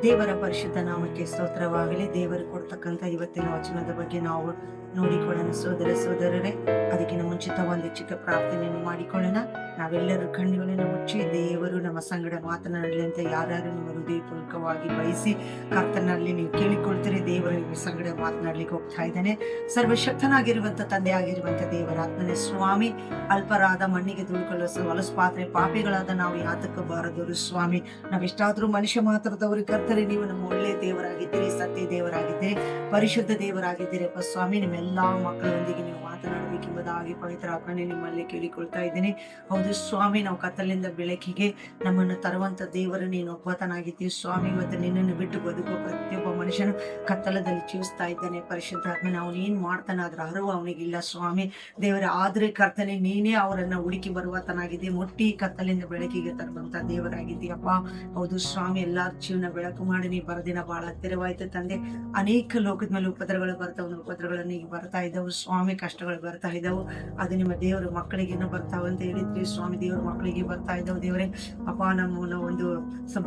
ದೇವರ ಪರಿಶುದ್ಧ ನಾಮಕ್ಕೆ ಸ್ತೋತ್ರವಾಗಲಿ. ದೇವರು ಕೊಡ್ತಕ್ಕಂಥ ಇವತ್ತಿನ ವಚನದ ಬಗ್ಗೆ ನಾವು ನೋಡಿಕೊಳ್ಳೋಣ ಸೋದರರೇ. ಅದಕ್ಕಿಂತ ಮುಂಚಿತ ಒಂದು ಚಿಕ್ಕ ಪ್ರಾರ್ಥನೆಯನ್ನು ಮಾಡಿಕೊಳ್ಳೋಣ. ನಾವೆಲ್ಲರೂ ಕಣ್ಣುಗಳನ್ನು ಮುಚ್ಚಿ ದೇವರು ನಮ್ಮ ಸಂಗಡ ಮಾತನಾಡಲಿ ಅಂತ ಯಾರ್ಯಾರು ನಿಮ್ಮ ಹೃದಯಪೂರ್ವಕವಾಗಿ ಬಯಸಿ ಕರ್ತನಲ್ಲಿ ನೀವು ಕೇಳಿಕೊಳ್ತೀರಿ. ದೇವರು ನಿಮ್ಮ ಸಂಗಡ ಮಾತನಾಡ್ಲಿಕ್ಕೆ ಹೋಗ್ತಾ ಇದ್ದಾನೆ. ಸರ್ವಶಕ್ತನಾಗಿರುವಂತ ತಂದೆ ಆಗಿರುವಂತ ದೇವರ ಆತ್ಮನೇ ಸ್ವಾಮಿ, ಅಲ್ಪರಾದ ಮಣ್ಣಿಗೆ ದುಡ್ಕೊಳ್ಳೋ ಹೊಲಸು ಪಾತ್ರೆ ಪಾಪಿಗಳಾದ ನಾವು ಯಾತಕ್ಕೆ ಬಾರದವರು ಸ್ವಾಮಿ. ನಾವೆಷ್ಟಾದ್ರೂ ಮನುಷ್ಯ ಮಾತ್ರದವರು ಕರ್ತರೆ, ನೀವು ನಮ್ಮ ಒಳ್ಳೆ ದೇವರಾಗಿದ್ದೀರಿ, ಸತ್ಯ ದೇವರಾಗಿದ್ದೀರಿ, ಪರಿಶುದ್ಧ ದೇವರಾಗಿದ್ದೀರಿ ಅಪ್ಪ ಸ್ವಾಮಿ. ನಿಮ್ಮೆಲ್ಲಾ ಮಕ್ಕಳೊಂದಿಗೆ ನೀವು ಮಾತನಾಡಬೇಕೆಂಬುದಾಗಿ ಪವಿತ್ರ ಆತ್ಮನೇ ನಿಮ್ಮಲ್ಲಿ ಕೇಳಿಕೊಳ್ತಾ ಇದ್ದೀನಿ. ಹೌದು ಸ್ವಾಮಿ, ನಾವು ಕತ್ತಲಿಂದ ಬೆಳಕಿಗೆ ನಮ್ಮನ್ನು ತರುವಂತ ದೇವರು ನೀನು ಒಬ್ಬತನಾಗಿದ್ದೀವಿ ಸ್ವಾಮಿ. ಇವತ್ತು ನಿನ್ನನ್ನು ಬಿಟ್ಟು ಬದುಕುವ ಪ್ರತಿಯೊಬ್ಬ ಮನುಷ್ಯನು ಕತ್ತಲದಲ್ಲಿ ಜೀವಿಸ್ತಾ ಇದ್ದಾನೆ. ಪರಿಶುದ್ಧಾತ್ಮ ಅವನು ಏನ್ ಮಾಡ್ತಾನೆ ಅದ್ರ ಅರಿವು ಅವನಿಗಿಲ್ಲ ಸ್ವಾಮಿ. ದೇವರ ಆದ್ರೆ ಕರ್ತನೆ ನೀನೇ ಅವರನ್ನ ಹುಡುಕಿ ಬರುವತನಾಗಿದ್ದೆ, ಮುಟ್ಟಿ ಕತ್ತಲಿಂದ ಬೆಳಕಿಗೆ ತರುವಂತ ದೇವರಾಗಿದ್ದೀಯಪ್ಪ. ಹೌದು ಸ್ವಾಮಿ, ಎಲ್ಲಾರ ಜೀವನ ಬೆಳಕು ಮಾಡಿ ನೀ ಬರದಿನ ಬಹಳ ಹತ್ತಿರವಾಯ್ತು ತಂದೆ. ಅನೇಕ ಲೋಕದ ಮೇಲೆ ಉಪದ್ರಗಳು ಬರ್ತಾವ, ಉಪದ್ರಗಳನ್ನು ಈಗ ಬರ್ತಾ ಇದ್ದವು ಸ್ವಾಮಿ, ಕಷ್ಟಗಳು ಬರ್ತಾ ಇದ್ದವು. ಅದು ನಿಮ್ಮ ದೇವರ ಮಕ್ಕಳಿಗೇನೋ ಬರ್ತಾವ ಅಂತ ಹೇಳಿದ್ವಿ ಸ್ವಾಮಿ. ದೇವರ ಮಕ್ಕಳಿಗೆ ಬರ್ತಾ ಇದ್ದವು ದೇವರೇ ಅಪ್ಪ. ನಮ್ಮನ್ನ ಒಂದು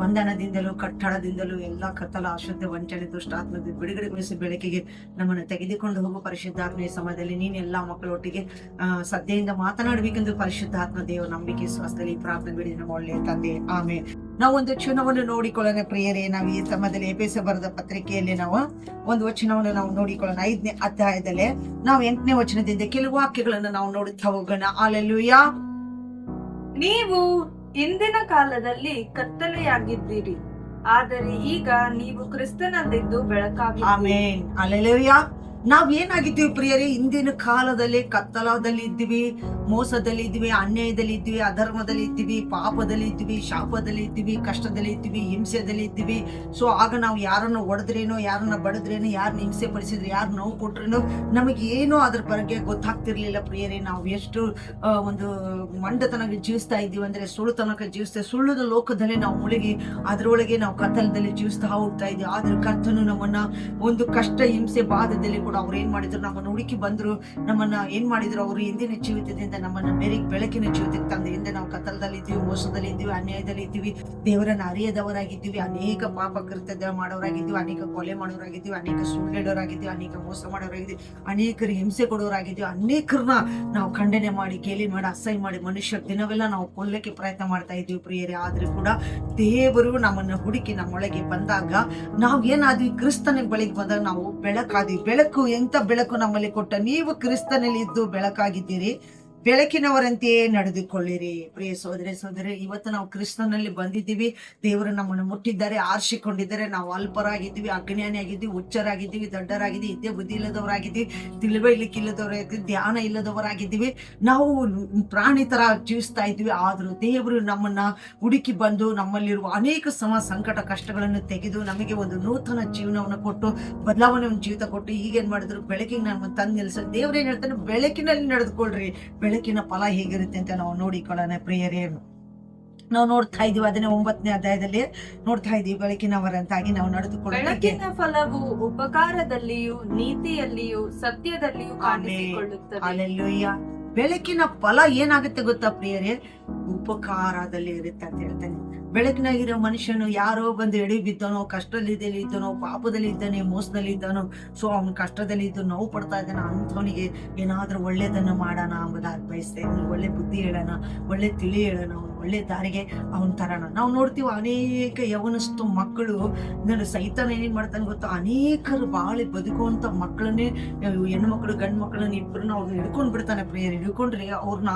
ಬಂಧನದಿಂದಲೂ ಕಟ್ಟಡದಿಂದಲೂ ಎಲ್ಲಾ ಕತ್ತಲ ಅಶುದ್ಧ ವಂಚನೆ ದುಷ್ಟಾತ್ಮದ ಬಿಡುಗಡೆಗೊಳಿಸಿ ಬೆಳಕಿಗೆ ನಮ್ಮನ್ನು ತೆಗೆದುಕೊಂಡು ಹೋಗು ಪರಿಶುದ್ಧಾತ್ಮ. ಸಮಯದಲ್ಲಿ ನೀನು ಎಲ್ಲಾ ಮಕ್ಕಳೊಟ್ಟಿಗೆ ಸದ್ಯೆಯಿಂದ ಮಾತನಾಡಬೇಕೆಂದು ಪರಿಶುದ್ಧಾತ್ಮ ದೇವ ನಂಬಿಕೆ ಸ್ವಾಸ್ಥ್ಯದಲ್ಲಿ ಪ್ರಾರ್ಥನೆ ಬಿಡಿ ನಮ್ಮ ಒಳ್ಳೆಯ ತಂದೆ. ಆಮೇಲೆ ನಾವು ಒಂದು ವಚನವನ್ನು ನೋಡಿಕೊಳ್ಳೋಣ ಪ್ರಿಯರೇ. ನಾವು ಈ ಸಮಯದಲ್ಲಿ ಎಫೆಸ ಬರೆದ ಪತ್ರಿಕೆಯಲ್ಲಿ ನಾವು ಒಂದು ವಚನವನ್ನು ನಾವು ನೋಡಿಕೊಳ್ಳೋಣ. 5ನೇ ಅಧ್ಯಾಯದಲ್ಲಿ ನಾವು 8ನೇ ವಚನದಿಂದ ಕೆಲವು ವಾಕ್ಯಗಳನ್ನು ನಾವು ನೋಡುತ್ತಾ ಹೋಗೋಣ. ಹಲ್ಲೆಲೂಯಾ. ನೀವು ಹಿಂದಿನ ಕಾಲದಲ್ಲಿ ಕತ್ತಲೆಯಾಗಿದ್ದೀರಿ, ಆದರೆ ಈಗ ನೀವು ಕ್ರಿಸ್ತನಲ್ಲಿದ್ದು ಬೆಳಕಾಗಿ. ಆಮೆನ್. ಹಲ್ಲೆಲೂಯಾ. ನಾವ್ ಏನಾಗಿದ್ದೀವಿ ಪ್ರಿಯರೇ? ಹಿಂದಿನ ಕಾಲದಲ್ಲಿ ಕತ್ತಲದಲ್ಲಿ ಇದ್ವಿ, ಮೋಸದಲ್ಲಿ ಇದ್ವಿ, ಅನ್ಯಾಯದಲ್ಲಿ ಇದ್ವಿ, ಅಧರ್ಮದಲ್ಲಿ ಇದ್ವಿ, ಪಾಪದಲ್ಲಿ ಇದ್ವಿ, ಶಾಪದಲ್ಲಿ ಇದ್ವಿ, ಕಷ್ಟದಲ್ಲಿ ಇದ್ವಿ, ಹಿಂಸೆದಲ್ಲಿ ಇದ್ವಿ. ಸೊ ಆಗ ನಾವು ಯಾರನ್ನ ಹೊಡೆದ್ರೇನೋ, ಯಾರನ್ನ ಬಡದ್ರೇನೋ, ಯಾರನ್ನ ಹಿಂಸೆ ಪಡಿಸಿದ್ರೆ, ಯಾರು ನೋವು ಕೊಟ್ರೇನೋ ನಮಗೆ ಏನೋ ಅದ್ರ ಬಗ್ಗೆ ಗೊತ್ತಾಗ್ತಿರ್ಲಿಲ್ಲ ಪ್ರಿಯರೇ. ನಾವು ಎಷ್ಟು ಒಂದು ಮಂಡತನಕ್ಕೆ ಜೀವಿಸ್ತಾ ಇದ್ದೀವಿ ಅಂದ್ರೆ, ಸುಳ್ಳುತನಕ ಜೀವಿಸ್ತೇವೆ. ಸುಳ್ಳುದ ಲೋಕದಲ್ಲಿ ನಾವು ಮುಳುಗಿ ಅದರೊಳಗೆ ನಾವು ಕತ್ತಲದಲ್ಲಿ ಜೀವಿಸ್ತಾ ಹೋಗ್ತಾ ಇದ್ದೀವಿ. ಆದ್ರೆ ಕರ್ತನು ನಮ್ಮನ್ನ ಒಂದು ಕಷ್ಟ ಹಿಂಸೆ ಬಾಧದಲ್ಲಿ ಅವ್ರು ಏನ್ ಮಾಡಿದ್ರು, ನಮ್ಮನ್ನ ಹುಡುಕಿ ಬಂದ್ರು. ನಮ್ಮನ್ನ ಏನ್ ಮಾಡಿದ್ರು, ಅವರು ಹಿಂದಿನ ಜೀವಿತದಿಂದ ನಮ್ಮನ್ನ ಬೆಳಕಿನ ಜೀವಿತಕ್ಕೆ ತಂದೆ. ಹಿಂದೆ ನಾವು ಕತ್ತಲದಲ್ಲಿ ಇದ್ದೀವಿ, ಮೋಸದಲ್ಲಿ ಇದ್ದೀವಿ, ಅನ್ಯಾಯದಲ್ಲಿ ಇದ್ದೀವಿ, ದೇವರನ್ನ ಅರಿಯದವರಾಗಿದ್ದೀವಿ, ಅನೇಕ ಪಾಪ ಕೃತ್ಯ ಮಾಡೋರಾಗಿದ್ದೀವಿ, ಅನೇಕ ಕೊಲೆ ಮಾಡೋರಾಗಿದ್ದೀವಿ, ಅನೇಕ ಸುಳ್ಳಿಡೋರಾಗಿದ್ದೀವಿ, ಅನೇಕ ಮೋಸ ಮಾಡೋರಾಗಿದ್ದೀವಿ, ಅನೇಕರಿಗೆ ಹಿಂಸೆ ಕೊಡೋರಾಗಿದ್ದೀವಿ. ಅನೇಕರನ್ನ ನಾವು ಖಂಡನೆ ಮಾಡಿ, ಗೇಲಿ ಮಾಡಿ, ಅಸಹ್ಯ ಮಾಡಿ, ಮನುಷ್ಯ ದಿನವೆಲ್ಲ ನಾವು ಕೊಲ್ಲಕ್ಕೆ ಪ್ರಯತ್ನ ಮಾಡ್ತಾ ಇದ್ದೀವಿ ಪ್ರಿಯರೇ. ಆದ್ರೂ ಕೂಡ ದೇವರು ನಮ್ಮನ್ನ ಹುಡುಕಿ ನಮ್ಮೊಳಗೆ ಬಂದಾಗ ನಾವ್ ಏನಾದ್ವಿ, ಕ್ರಿಸ್ತನ ಬಳಿಗೆ ಬಂದಾಗ ನಾವು ಬೆಳಕಾದ್ವಿ. ಬೆಳಕು ಎಂತ ಬೆಳಕು ನಮ್ಮಲ್ಲಿ ಕೊಟ್ಟ. ನೀವು ಕ್ರಿಸ್ತನಲ್ಲಿ ಇದ್ದು ಬೆಳಕಾಗಿದ್ದೀರಿ, ಬೆಳಕಿನವರಂತೆಯೇ ನಡೆದುಕೊಳ್ಳಿರಿ. ಪ್ರಿಯ ಸೋದರಿ, ಇವತ್ತು ನಾವು ಕ್ರಿಸ್ತನಲ್ಲಿ ಬಂದಿದ್ದೀವಿ. ದೇವರು ನಮ್ಮನ್ನು ಮುಟ್ಟಿದ್ದಾರೆ, ಆರಿಸಿಕೊಂಡಿದ್ದಾರೆ. ನಾವು ಅಲ್ಪರಾಗಿದ್ದೀವಿ, ಅಜ್ಞಾನಿ ಆಗಿದ್ದೀವಿ, ಹುಚ್ಚರಾಗಿದ್ದೀವಿ, ದಡ್ಡರಾಗಿದ್ದೀವಿ, ಇದ್ದೇ ಬುದ್ಧಿ ಇಲ್ಲದವರಾಗಿದ್ದೀವಿ, ತಿಳಿವಳಿಕೆ ಇಲ್ಲದವರಾಗಿದ್ದೀವಿ, ಧ್ಯಾನ ಇಲ್ಲದವರಾಗಿದ್ದೀವಿ, ನಾವು ಪ್ರಾಣಿ ತರ ಜೀವಿಸ್ತಾ ಇದ್ವಿ. ಆದ್ರೂ ದೇವರು ನಮ್ಮನ್ನ ಹುಡುಕಿ ಬಂದು ನಮ್ಮಲ್ಲಿರುವ ಅನೇಕ ಸಂಕಟ ಕಷ್ಟಗಳನ್ನು ತೆಗೆದು ನಮಗೆ ಒಂದು ನೂತನ ಜೀವನವನ್ನು ಕೊಟ್ಟು, ಬದಲಾವಣೆ ಒಂದು ಜೀವಿತ ಕೊಟ್ಟು ಈಗೇನ್ ಮಾಡಿದ್ರು, ಬೆಳಕಿಗೆ ನಮ್ಮ ತಂದು ನಿಲ್ಸ. ದೇವ್ರೇನ್ ಹೇಳ್ತಾನೆ, ಬೆಳಕಿನಲ್ಲಿ ನಡೆದುಕೊಳ್ರಿ. ಬೆಳಕಿನ ಫಲ ಹೇಗಿರುತ್ತೆ ಅಂತ ನಾವು ನೋಡಿಕೊಳ್ಳೋಣ ಪ್ರಿಯರೇ. ನಾವು ನೋಡ್ತಾ ಇದೀವಿ, ಅದನ್ನೇ 9ನೇ ಅಧ್ಯಾಯದಲ್ಲಿ ನೋಡ್ತಾ ಇದೀವಿ. ಬೆಳಕಿನವರಂತಾಗಿ ನಾವು ನಡೆದುಕೊಳ್ಳೋಣ. ಬೆಳಕಿನ ಫಲವು ಉಪಕಾರದಲ್ಲಿಯೂ ನೀತಿಯಲ್ಲಿಯೂ ಸತ್ಯದಲ್ಲಿಯೂ ಕಾಣಿಸಿಕೊಳ್ಳುತ್ತದೆ. ಹಲ್ಲೆಲೂಯಾ. ಬೆಳಕಿನ ಫಲ ಏನಾಗುತ್ತೆ ಗೊತ್ತಾ ಪ್ರಿಯರೇ? ಉಪಕಾರದಲ್ಲಿ ಇರುತ್ತೆ ಅಂತ ಹೇಳ್ತಾನೆ. ಬೆಳಕಿನಾಗಿರೋ ಮನುಷ್ಯನು ಯಾರೋ ಬಂದು ಎಡಿ ಬಿದ್ದಾನೋ, ಕಷ್ಟದಲ್ಲಿ ಇದ್ದಾನೋ, ಪಾಪದಲ್ಲಿ ಇದ್ದಾನೆ, ಮೋಸದಲ್ಲಿ ಇದ್ದಾನೋ, ಸೊ ಅವನ ಕಷ್ಟದಲ್ಲಿ ಇದ್ದು ನೋವು ಪಡ್ತಾ ಇದ್ದಾನ, ಅಂಥವನಿಗೆ ಏನಾದ್ರೂ ಒಳ್ಳೇದನ್ನ ಮಾಡೋಣ ಎಂಬುದಾಗಿ ಬಯಸ್ತೇವೆ. ಅವ್ನಿಗೆ ಒಳ್ಳೆ ಬುದ್ಧಿ ಹೇಳೋಣ, ಒಳ್ಳೆ ತಿಳಿ ಹೇಳೋಣ, ಒಳ್ಳೆ ದಾರಿಗೆ ಅವನ್ ತರೋಣ. ನಾವು ನೋಡ್ತೀವಿ ಅನೇಕ ಯವನಸ್ತು ಮಕ್ಕಳು ನಾನು ಸೈತಾನ ಏನೇನ್ ಮಾಡ್ತಾನೆ ಗೊತ್ತಾ, ಅನೇಕರು ಬಾಳಿ ಬದುಕುವಂತ ಮಕ್ಕಳನ್ನೇ, ಹೆಣ್ಮಕ್ಳು ಗಂಡು ಮಕ್ಕಳನ್ನ ಇಬ್ಬರನ್ನ ಅವ್ರನ್ನ ಹಿಡ್ಕೊಂಡ್ ಬಿಡ್ತಾನೆ ಪ್ರಿಯರ್. ಹಿಡ್ಕೊಂಡ್ರೆ ಅವ್ರನ್ನ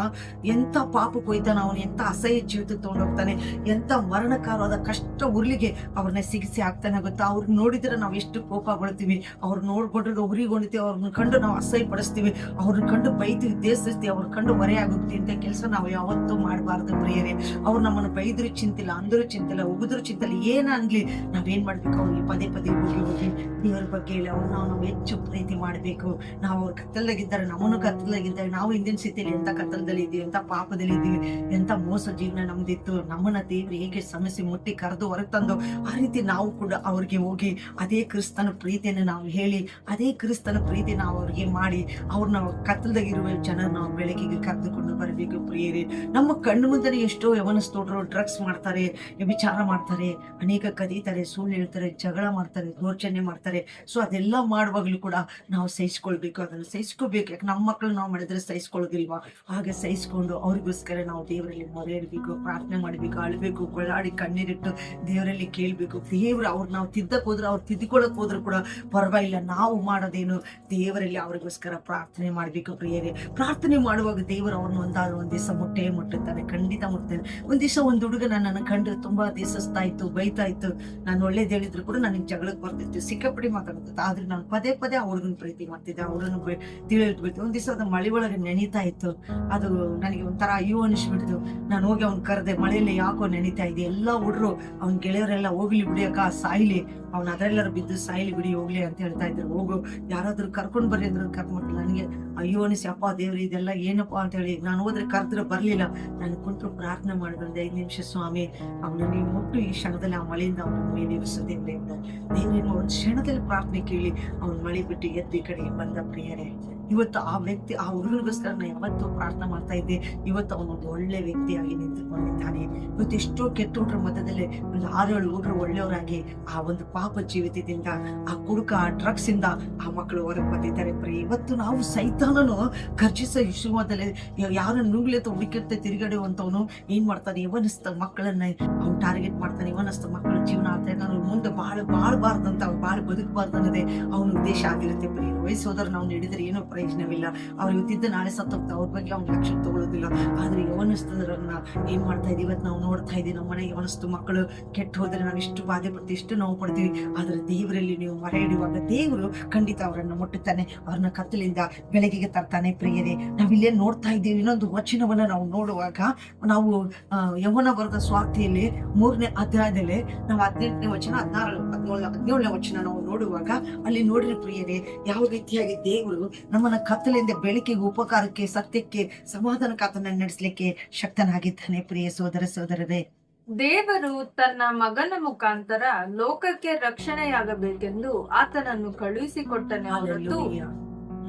ಎಂತ ಪಾಪಕ್ಕೆ ಹೋಯ್ತಾನೆ, ಅವನು ಎಂತ ಅಸಹ್ಯ ಜೀವಿತ ತಗೊಂಡೋಗ್ತಾನೆ, ಎಂತ ಮರಣಕಾರವಾದ ಕಷ್ಟ ಉರ್ಲಿಗೆ ಅವ್ರನ್ನ ಸಿಗಿಸಿ ಹಾಕ್ತಾನೆ ಗೊತ್ತಾ. ಅವ್ರನ್ನ ನೋಡಿದ್ರೆ ನಾವ್ ಎಷ್ಟು ಕೋಪ ಬಳ್ತೀವಿ, ಅವ್ರು ನೋಡ್ಕೊಂಡ್ರೆ ಉರಿಗೊಂಡಿತೀವಿ, ಅವ್ರನ್ನ ಕಂಡು ನಾವು ಅಸಹ್ಯ ಪಡಿಸ್ತೀವಿ, ಅವ್ರನ್ನ ಕಂಡು ಬೈತೀವಿ, ದೇಶಿಸ್ತೀವಿ, ಅವ್ರ ಕಂಡು ಹೊರೆ ಆಗುತ್ತೀವಿ. ಇಂಥ ಕೆಲಸ ನಾವು ಯಾವತ್ತೂ ಮಾಡಬಾರ್ದು ಪ್ರಿಯರೇ. ಅವ್ರು ನಮ್ಮನ್ನು ಬೈದ್ರು ಚಿಂತಿಲ್ಲ, ಅಂದ್ರು ಚಿಂತಿಲ್ಲ, ಉಗಿದ್ರು ಚಿಂತಿಲ್ಲ, ಏನಾಗ್ಲಿ ನಾವೇನ್ ಮಾಡ್ಬೇಕು, ಅವ್ರಿಗೆ ಪದೇ ಪದೇ ಹೋಗಿ ದೇವರ ಬಗ್ಗೆ ಹೇಳಿ ಅವ್ರನ್ನ ನಾವು ಹೆಚ್ಚು ಪ್ರೀತಿ ಮಾಡ್ಬೇಕು. ನಾವು ಅವ್ರ ಕತ್ತಲಾಗಿದ್ದಾರೆ, ನಮ್ಮನ್ನು ಕತ್ತಲಾಗಿದ್ದಾರೆ. ನಾವು ಹಿಂದಿನ ಸ್ಥಿತಿಯಲ್ಲಿ ಎಂತ ಕತ್ತಲದಲ್ಲಿ ಇದ್ದೀವಿ, ಎಂತ ಪಾಪದಲ್ಲಿ ಇದ್ದೀವಿ, ಎಂತ ಮೋಸ ಜೀವನ ನಮ್ದಿತ್ತು. ನಮ್ಮನ್ನ ದೇವ್ರು ಹೇಗೆ ಸಮಸ್ಯೆ ಮುಟ್ಟಿ ಕರೆದು ಹೊರಗೆ ತಂದು, ಆ ರೀತಿ ನಾವು ಕೂಡ ಅವ್ರಿಗೆ ಹೋಗಿ ಅದೇ ಕ್ರಿಸ್ತನ ಪ್ರೀತಿಯನ್ನು ನಾವು ಹೇಳಿ, ಅದೇ ಕ್ರಿಸ್ತನ ಪ್ರೀತಿ ನಾವು ಅವ್ರಿಗೆ ಮಾಡಿ, ಅವ್ರನ್ನ ಕತ್ತಲದಾಗಿರುವ ಜನ ನಾವು ಬೆಳಕಿಗೆ ಕರೆದುಕೊಂಡು ಬರಬೇಕು ಪ್ರಿಯರೇ. ನಮ್ಮ ಕಣ್ಣು ಮುಂದೆ ಎಷ್ಟೋ ಎಷ್ಟೋ ಯವನಸ್ತೋಟರು ಡ್ರಗ್ಸ್ ಮಾಡ್ತಾರೆ, ವ್ಯಭಿಚಾರ ಮಾಡ್ತಾರೆ, ಅನೇಕ ಕದೀತಾರೆ, ಸುಳ್ಳು ಹೇಳ್ತಾರೆ, ಜಗಳ ಮಾಡ್ತಾರೆ, ದೌರ್ಜನ್ಯ ಮಾಡ್ತಾರೆ. ಸೊ ಅದೆಲ್ಲ ಮಾಡುವಾಗಲೂ ಕೂಡ ನಾವು ಸಹಿಸ್ಕೊಳ್ಬೇಕು, ಅದನ್ನು ಸಹಿಸ್ಕೋಬೇಕು. ಯಾಕೆ ನಮ್ಮ ಮಕ್ಕಳು ನಾವು ಮಾಡಿದ್ರೆ ಸಹಿಸ್ಕೊಳ್ಳೋದಿಲ್ವಾ? ಹಾಗೆ ಸಹಿಸ್ಕೊಂಡು ಅವ್ರಿಗೋಸ್ಕರ ನಾವು ದೇವರಲ್ಲಿ ಮೊರೆ ಇಡಬೇಕು, ಪ್ರಾರ್ಥನೆ ಮಾಡಬೇಕು, ಅಳಬೇಕು, ಕೊಳ್ಳಾಡಿ ಕಣ್ಣೀರಿಟ್ಟು ದೇವರಲ್ಲಿ ಕೇಳಬೇಕು. ದೇವರು ಅವ್ರು ನಾವು ತಿದ್ದಕ್ಕೆ ಹೋದ್ರೆ, ಅವ್ರು ತಿದ್ದುಕೊಳ್ಳಕ್ ಹೋದ್ರು ಕೂಡ ಪರವಾಗಿಲ್ಲ. ನಾವು ಮಾಡೋದೇನು, ದೇವರಲ್ಲಿ ಅವ್ರಿಗೋಸ್ಕರ ಪ್ರಾರ್ಥನೆ ಮಾಡಬೇಕು ಪ್ರಿಯರೇ. ಪ್ರಾರ್ಥನೆ ಮಾಡುವಾಗ ದೇವರು ಅವ್ರನ್ನ ಒಂದ್ ದಿವಸ ಮುಟ್ಟುತ್ತಾನೆ, ಖಂಡಿತ ಮುಟ್ತಾನೆ. ಒಂದ್ ದಿವಸ ಒಂದು ಹುಡುಗ ನನ್ನ ಕಂಡು ತುಂಬಾ ದಿವಸ್ತಾ ಇತ್ತು, ಬೈತಾ ಇತ್ತು. ನಾನು ಒಳ್ಳೇದು ಹೇಳಿದ್ರು ಕೂಡ ನನಗೆ ಜಗಳಕ್ಕೆ ಬರ್ತಿತ್ತು, ಸಿಕ್ಕಾಪಡಿ ಮಾತಾಡ್ತಿತ್ತು. ಆದ್ರೆ ನಾನು ಪದೇ ಪದೇ ಆ ಹುಡುಗನ ಪ್ರೀತಿ ಮಾಡ್ತಿದ್ದೆ, ಅವಳನ್ನು ತಿಳಿದ್ಬಿಡ್ತು. ಒಂದ್ ದಿವಸ ಅದು ಮಳೆ ಒಳಗೆ ನೆನೀತಾ ಇತ್ತು. ಅದು ನನಗೆ ಒಂಥರ ಅಯ್ಯೋ ಅನಿಸ್ಬಿಡ್ತು. ನಾನು ಹೋಗಿ ಅವ್ನ್ ಕರೆದೆ, ಮಳೆಯಲ್ಲಿ ಯಾಕೋ ನೆನೀತಾ ಇದೆ, ಎಲ್ಲ ಹುಡ್ರು ಅವ್ನ ಗೆಳೆಯರೆಲ್ಲ ಹೋಗ್ಲಿ ಬಿಡಿಯಕ್ಕ, ಸಾಯ್ಲಿ ಅವ್ನ ಅದರೆಲ್ಲರೂ ಬಿದ್ದು ಸಾಯ್ಲಿ ಬಿಡಿ ಹೋಗ್ಲಿ ಅಂತ ಹೇಳ್ತಾ ಇದ್ರು. ಹೋಗು ಯಾರಾದ್ರೂ ಕರ್ಕೊಂಡ್ ಬರ್ರಿ ಅಂದ್ರೆ ಕರ್ಕೊಂಡ್ಬಿಟ್ಟು ನನಗೆ ಅಯ್ಯೋ ಅನಿಸಿ, ಅಪ್ಪ ದೇವ್ರಿ ಇದೆಲ್ಲ ಏನಪ್ಪಾ ಅಂತ ಹೇಳಿ ನಾನು ಹೋದ್ರೆ ಕರೆದ್ರೆ ಬರ್ಲಿಲ್ಲ. ನಾನು ಕುಂತು ಪ್ರಾರ್ಥನೆ ಮಾಡಿ ಬಂದೆ, 5 ನಿಮಿಷ ಸ್ವಾಮಿ ಅವನು ನೀವು ಮುಟ್ಟು ಈ ಕ್ಷಣದಲ್ಲಿ ಆ ಮಳೆಯಿಂದ ಅವನ ಮೇಲೆ ದೇವ್ರೆ ಅಂತ ದೇವ್ರೇನು ಒಂದು ಕ್ಷಣದಲ್ಲಿ ಪ್ರಾರ್ಥನೆ ಕೇಳಿ ಅವ್ನ ಮಳೆ ಬಿಟ್ಟು ಎದ್ದು ಈ ಕಡೆಗೆ ಬಂದ ಪ್ರಿಯರೇ. ಇವತ್ತು ಆ ವ್ಯಕ್ತಿ, ಆ ಹುಡುಗನಿಗೋಸ್ಕರ ನಾನು ಯಾವತ್ತೂ ಪ್ರಾರ್ಥನೆ ಮಾಡ್ತಾ ಇದ್ದೆ. ಇವತ್ತು ಅವನೊಂದು ಒಳ್ಳೆ ವ್ಯಕ್ತಿಯಾಗಿ ನಿಂತುಕೊಂಡಿದ್ದಾನೆ. ಇವತ್ತು ಎಷ್ಟೋ ಕೆಟ್ಟ ಹುಡ್ರ ಮಧ್ಯದಲ್ಲಿ ಒಂದು 6-7 ಹುಡ್ರು ಒಳ್ಳೆಯವರಾಗಿ ಆ ಒಂದು ಪಾಪ ಜೀವಿತದಿಂದ, ಆ ಕುಡುಕ, ಆ ಡ್ರಗ್ಸ್ ಇಂದ ಆ ಮಕ್ಕಳು ಹೊರಗೆ ಬಂದಿದ್ದಾರೆ. ಇವತ್ತು ನಾವು ಸೈತಾನನು ಗರ್ಜಿಸ ವಿಶ್ವದಲ್ಲಿ ಯಾರನ್ನು ನುಗ್ಲೆತ್ತ ಹುಡುಕಿರ್ತೆ ತಿರುಗಡೆಯುವಂತವನು ಏನ್ ಮಾಡ್ತಾನೆ, ಯವನಸ್ಥ ಮಕ್ಕಳನ್ನ ಅವ್ನು ಟಾರ್ಗೆಟ್ ಮಾಡ್ತಾನೆ. ಯವನಸ್ಥ ಮಕ್ಕಳ ಜೀವನ ಅಂತ ನಾನು ಮುಂದೆ ಬಾಳ್ಬಾರ್ದಂತ, ಅವ್ರು ಬಾಳ್ ಬದುಕಬಾರ್ದು ಅನ್ನೋದೇ ಅವನ ಉದ್ದೇಶ ಆಗಿರುತ್ತೆ. ಪ್ರಿಯ ವಯಸ್ಸೋದರ್ ನಾವು ನೀಡಿದ್ರೆ ಏನೋ ಪ್ರಯೋಜನವಿಲ್ಲ. ಅವ್ರು ಇವತ್ತಿದ್ದ ನಾಳೆ ಸತ್ತೋಗ್ತಾ, ಅವ್ರ ಬಗ್ಗೆ ಅವ್ನ ಲಕ್ಷ್ಯ ತಗೊಳ್ಳೋದಿಲ್ಲ. ಆದ್ರೆ ಯವನಸ್ಥರನ್ನ ಏನ್ ಮಾಡ್ತಾ ಇದೀವಿ, ಇವತ್ತು ನಾವು ನೋಡ್ತಾ ಇದೀವಿ. ನಮ್ಮ ಮನೆ ಯವನಸ್ಥ ಮಕ್ಕಳು ಕೆಟ್ಟು ಹೋದ್ರೆ ನಾವು ಎಷ್ಟು ಬಾಧೆ ಪಡ್ತೀವಿ, ಎಷ್ಟು ನೋವು ಪಡ್ತೀವಿ. ಆದ್ರೆ ದೇವರಲ್ಲಿ ನೀವು ಮೊರೆ ಇಡುವಾಗ ದೇವರು ಖಂಡಿತ ಅವರನ್ನ ಮುಟ್ಟುತ್ತಾನೆ, ಅವ್ರನ್ನ ಕತ್ತಲಿಂದ ಬೆಳಕಿಗೆ ತರ್ತಾನೆ. ಪ್ರಿಯರೇ, ನಾವಿಲ್ಲೇ ನೋಡ್ತಾ ಇದ್ದೀವಿ. ಇನ್ನೊಂದು ವಚನವನ್ನ ನಾವು ನೋಡುವಾಗ, ನಾವು ಯೌವನ ಬರೆದ ಸ್ವಾರ್ಥಿಯಲ್ಲಿ 3ನೇ ಅಧ್ಯಾಯದಲ್ಲಿ ನಾವು 18ನೇ ವಚನ, 17ನೇ ವಚನ ನಾವು ನೋಡುವಾಗ ಅಲ್ಲಿ ನೋಡಿರಿ ಪ್ರಿಯರೇ, ಯಾವ ರೀತಿಯಾಗಿ ದೇವರು ನಮ್ಮನ್ನ ಕತ್ತಲಿಂದ ಬೆಳಕಿಗೆ, ಉಪಕಾರಕ್ಕೆ, ಸತ್ಯಕ್ಕೆ, ಸಮಾಧಾನಕ್ಕೆ ಆತನ ನಡೆಸಲಿಕ್ಕೆ ಶಕ್ತನಾಗಿದ್ದಾನೆ. ಪ್ರಿಯ ಸೋದರರೇ, ದೇವರು ತನ್ನ ಮಗನ ಮುಖಾಂತರ ಲೋಕಕ್ಕೆ ರಕ್ಷಣೆಯಾಗಬೇಕೆಂದು ಆತನನ್ನು ಕಳುಹಿಸಿಕೊಟ್ಟನೆ ಹೊರತು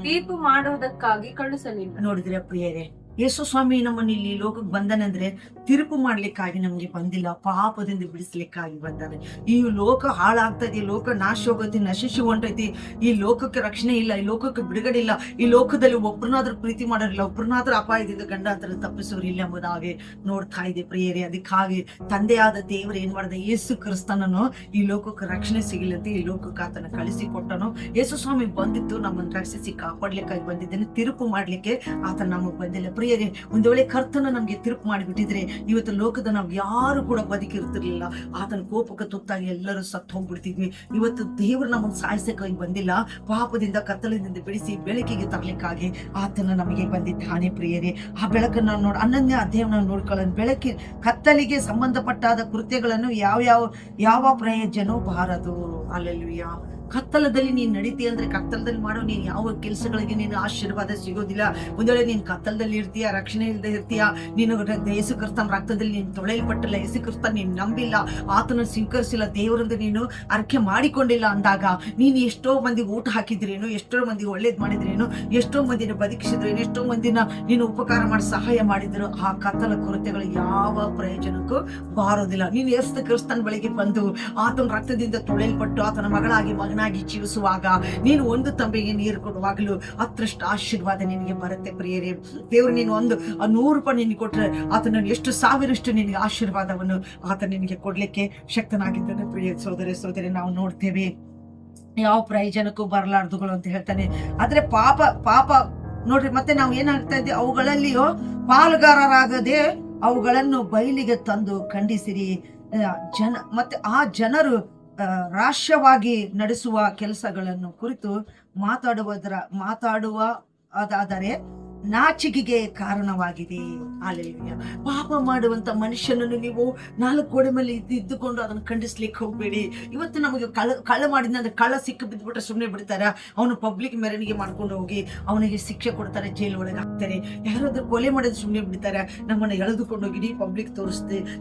ತೀರ್ಪು ಮಾಡುವುದಕ್ಕಾಗಿ ಕಳುಹಿಸಲಿಲ್ಲ. ನೋಡಿದ್ರೆ ಪ್ರಿಯರೇ, ಯೇಸು ಸ್ವಾಮಿ ನಮ್ಮನ್ನ ಇಲ್ಲಿ ಲೋಕಕ್ಕೆ ಬಂದನೆಂದ್ರೆ ತೀರ್ಪು ಮಾಡ್ಲಿಕ್ಕಾಗಿ ನಮ್ಗೆ ಬಂದಿಲ್ಲ, ಪಾಪದಿಂದ ಬಿಡಿಸ್ಲಿಕ್ಕಾಗಿ ಬಂದಾನೆ. ಈ ಲೋಕ ಹಾಳಾಗ್ತಾ ಇದೆ, ಲೋಕ ನಾಶ ಹೋಗೈತಿ, ನಶಿಸಿ ಹೊಂಟೈತಿ. ಈ ಲೋಕಕ್ಕೆ ರಕ್ಷಣೆ ಇಲ್ಲ, ಈ ಲೋಕಕ್ಕೆ ಬಿಡುಗಡೆ ಇಲ್ಲ. ಈ ಲೋಕದಲ್ಲಿ ಒಬ್ಬರನ್ನಾದ್ರೂ ಪ್ರೀತಿ ಮಾಡೋರಿಲ್ಲ, ಒಬ್ಬರನ್ನಾದ್ರೂ ಅಪಾಯದಿಂದ ಗಂಡಾಂತರ ತಪ್ಪಿಸೋರಿಲ್ಲ ಎಂಬುದಾಗಿ ನೋಡ್ತಾ ಇದೆ ಪ್ರಿಯರೇ. ಅದಕ್ಕಾಗಿ ತಂದೆಯಾದ ದೇವರು ಏನ್ ಮಾಡಿದ, ಯೇಸು ಕ್ರಿಸ್ತನನ್ನು ಈ ಲೋಕಕ್ಕೆ ರಕ್ಷಣೆ ಸಿಗಲಂತೆ ಈ ಲೋಕಕ್ಕೆ ಆತನ ಕಳಿಸಿ ಕೊಟ್ಟನು. ಯೇಸು ಸ್ವಾಮಿ ಬಂದಿದ್ದು ನಮ್ಮನ್ನು ರಕ್ಷಿಸಿ ಕಾಪಾಡ್ಲಿಕ್ಕಾಗಿ ಬಂದಿದ್ದೇನೆ, ತೀರ್ಪು ಮಾಡ್ಲಿಕ್ಕೆ ಆತನ ನಮಗ್ ಬಂದಿಲ್ಲ. ಪ್ರಿಯರೇ, ಒಂದ್ ವೇಳೆ ಕರ್ತನ ನಮ್ಗೆ ತೀರ್ಪು ಮಾಡಿಬಿಟ್ಟಿದ್ರೆ ಇವತ್ತು ಲೋಕದ ನಾವು ಯಾರು ಕೂಡ ಬದುಕಿರ್ತಿರ್ಲಿಲ್ಲ. ಆತನ ಕೋಪಕ್ಕೆ ತುತ್ತಾಗಿ ಎಲ್ಲರೂ ಸತ್ತು ಹೋಗ್ಬಿಡ್ತಿದ್ವಿ. ಇವತ್ತು ದೇವರು ನಮಗ್ ಸಾಯಿಸಕ್ಕಾಗಿ ಬಂದಿಲ್ಲ, ಪಾಪದಿಂದ ಕತ್ತಲಿನಿಂದ ಬಿಡಿಸಿ ಬೆಳಕಿಗೆ ತರಲಿಕ್ಕಾಗಿ ಆತನ ನಮಗೆ ಬಂದಿದ್ದಾನೆ. ಪ್ರಿಯರೇ, ಆ ಬೆಳಕನ್ನು ನೋಡಿ 11ನೇ ಅಧ್ಯಾಯವನ್ನು ನೋಡ್ಕೊಳ್ಳೋಣ. ಕತ್ತಲಿಗೆ ಸಂಬಂಧಪಟ್ಟಾದ ಕೃತ್ಯಗಳನ್ನು ಯಾವ ಪ್ರಯೋಜನ ಬಾರದು. ಅಲ್ಲೆಲ್ಲೂಯಾ. ಕತ್ತಲದಲ್ಲಿ ನೀನ್ ನಡೀತಿ ಅಂದ್ರೆ, ಕತ್ತಲದಲ್ಲಿ ಮಾಡೋ ನೀನ್ ಯಾವ ಕೆಲಸಗಳಿಗೆ ನೀನು ಆಶೀರ್ವಾದ ಸಿಗೋದಿಲ್ಲ. ಒಂದ್ ವೇಳೆ ನೀನ್ ಕತ್ತಲದಲ್ಲಿ ಇರ್ತೀಯ, ರಕ್ಷಣೆ ಇಲ್ಲದೆ ಇರ್ತೀಯ, ನೀನು ಯೇಸು ಕ್ರಿಸ್ತನ ರಕ್ತದಲ್ಲಿ ನೀನು ತೊಳೆಯಲ್ಪಟ್ಟಿಲ್ಲ, ಯೇಸು ಕ್ರಿಸ್ತ ನೀನ್ ನಂಬಿಲ್ಲ, ಆತನ ಸ್ವೀಕರಿಸಿಲ್ಲ, ದೇವರಿಂದ ನೀನು ಅರ್ಕೆ ಮಾಡಿಕೊಂಡಿಲ್ಲ ಅಂದಾಗ ನೀನು ಎಷ್ಟೋ ಮಂದಿಗೆ ಊಟ ಹಾಕಿದ್ರೇನು, ಎಷ್ಟೋ ಮಂದಿಗೆ ಒಳ್ಳೇದ್ ಮಾಡಿದ್ರೇನು, ಎಷ್ಟೋ ಮಂದಿನ ಬದುಕಿಸಿದ್ರೇನು, ಎಷ್ಟೋ ಮಂದಿನ ನೀನು ಉಪಕಾರ ಮಾಡಿ ಸಹಾಯ ಮಾಡಿದ್ರು, ಆ ಕತ್ತಲ ಕೊರತೆಗಳು ಯಾವ ಪ್ರಯೋಜನಕ್ಕೂ ಬಾರೋದಿಲ್ಲ. ನೀನು ಯೇಸು ಕ್ರಿಸ್ತನ ಬಳಿಗೆ ಬಂದು ಆತನ ರಕ್ತದಿಂದ ತೊಳೆಯಲ್ಪಟ್ಟು ಆತನ ಮಗಳಾಗಿ ಮಗನಾಗಿ ಜೀವಿಸುವಾಗ, ನೀನು ಒಂದು ತಂಬಿಗೆ ನೀರು ಕೊಡುವಾಗಲೂ 10ರಷ್ಟು ಆಶೀರ್ವಾದ ನಿನಗೆ ಬರುತ್ತೆ. ಪ್ರಿಯರೇ, ದೇವರು ನೀನು 100 ರೂಪಾಯಿ ನಿನಗೆ ಕೊಟ್ರೆ ಆತನ ಎಷ್ಟು 1000ರಷ್ಟು ನಿನಗೆ ಆಶೀರ್ವಾದವನ್ನು ಆತ ನಿನಗೆ ಕೊಡ್ಲಿಕ್ಕೆ ಶಕ್ತನಾಗಿದ್ದಾನೆ. ಪ್ರಿಯ ಸೋದರಿ, ನಾವು ನೋಡ್ತೇವೆ ಯಾವ ಪ್ರಯೋಜನಕ್ಕೂ ಬರಲಾರ್ದುಗಳು ಅಂತ ಹೇಳ್ತಾನೆ. ಆದ್ರೆ ಪಾಪ ನೋಡ್ರಿ, ಮತ್ತೆ ನಾವು ಏನಾಗ್ತಾ ಇದ್ದೀವಿ, ಅವುಗಳಲ್ಲಿಯೋ ಪಾಲುಗಾರರಾಗದೆ ಅವುಗಳನ್ನು ಬಯಲಿಗೆ ತಂದು ಖಂಡಿಸಿರಿ. ಮತ್ತೆ ಆ ಜನರು ರಾಷ್ಟ್ರವಾಗಿ ನಡೆಸುವ ಕೆಲಸಗಳನ್ನು ಕುರಿತು ಮಾತಾಡುವುದಾದರೆ ನಾಚಿಕೆಗೆ ಕಾರಣವಾಗಿದೆ. ಅಲ್ಲೆಲ್ಲೂಯಾ. ಪಾಪ ಮಾಡುವಂತ ಮನುಷ್ಯನನ್ನು ನೀವು 4 ಗೋಡೆ ಮೇಲೆ ಇದ್ದುಕೊಂಡು ಅದನ್ನು ಖಂಡಿಸ್ಲಿಕ್ಕೆ ಹೋಗ್ಬೇಡಿ. ಇವತ್ತು ನಮಗೆ ಕಳ್ಳ ಮಾಡಿದ್ನಂದ್ರೆ, ಕಳ್ಳ ಸಿಕ್ಕ ಬಿದ್ದುಬಿಟ್ರೆ ಸುಮ್ಮನೆ ಬಿಡ್ತಾರ, ಅವನು ಪಬ್ಲಿಕ್ ಮೆರವಣಿಗೆ ಮಾಡ್ಕೊಂಡು ಹೋಗಿ ಅವನಿಗೆ ಶಿಕ್ಷೆ ಕೊಡ್ತಾರೆ, ಜೈಲ್ ಒಳಗೆ ಹಾಕ್ತಾರೆ. ಯಾರಾದ್ರೂ ಕೊಲೆ ಮಾಡಿದ್ರೆ ಸುಮ್ಮನೆ ಬಿಡ್ತಾರೆ, ನಮ್ಮನ್ನ ಎಳೆದುಕೊಂಡು ಹೋಗಿ ಪಬ್ಲಿಕ್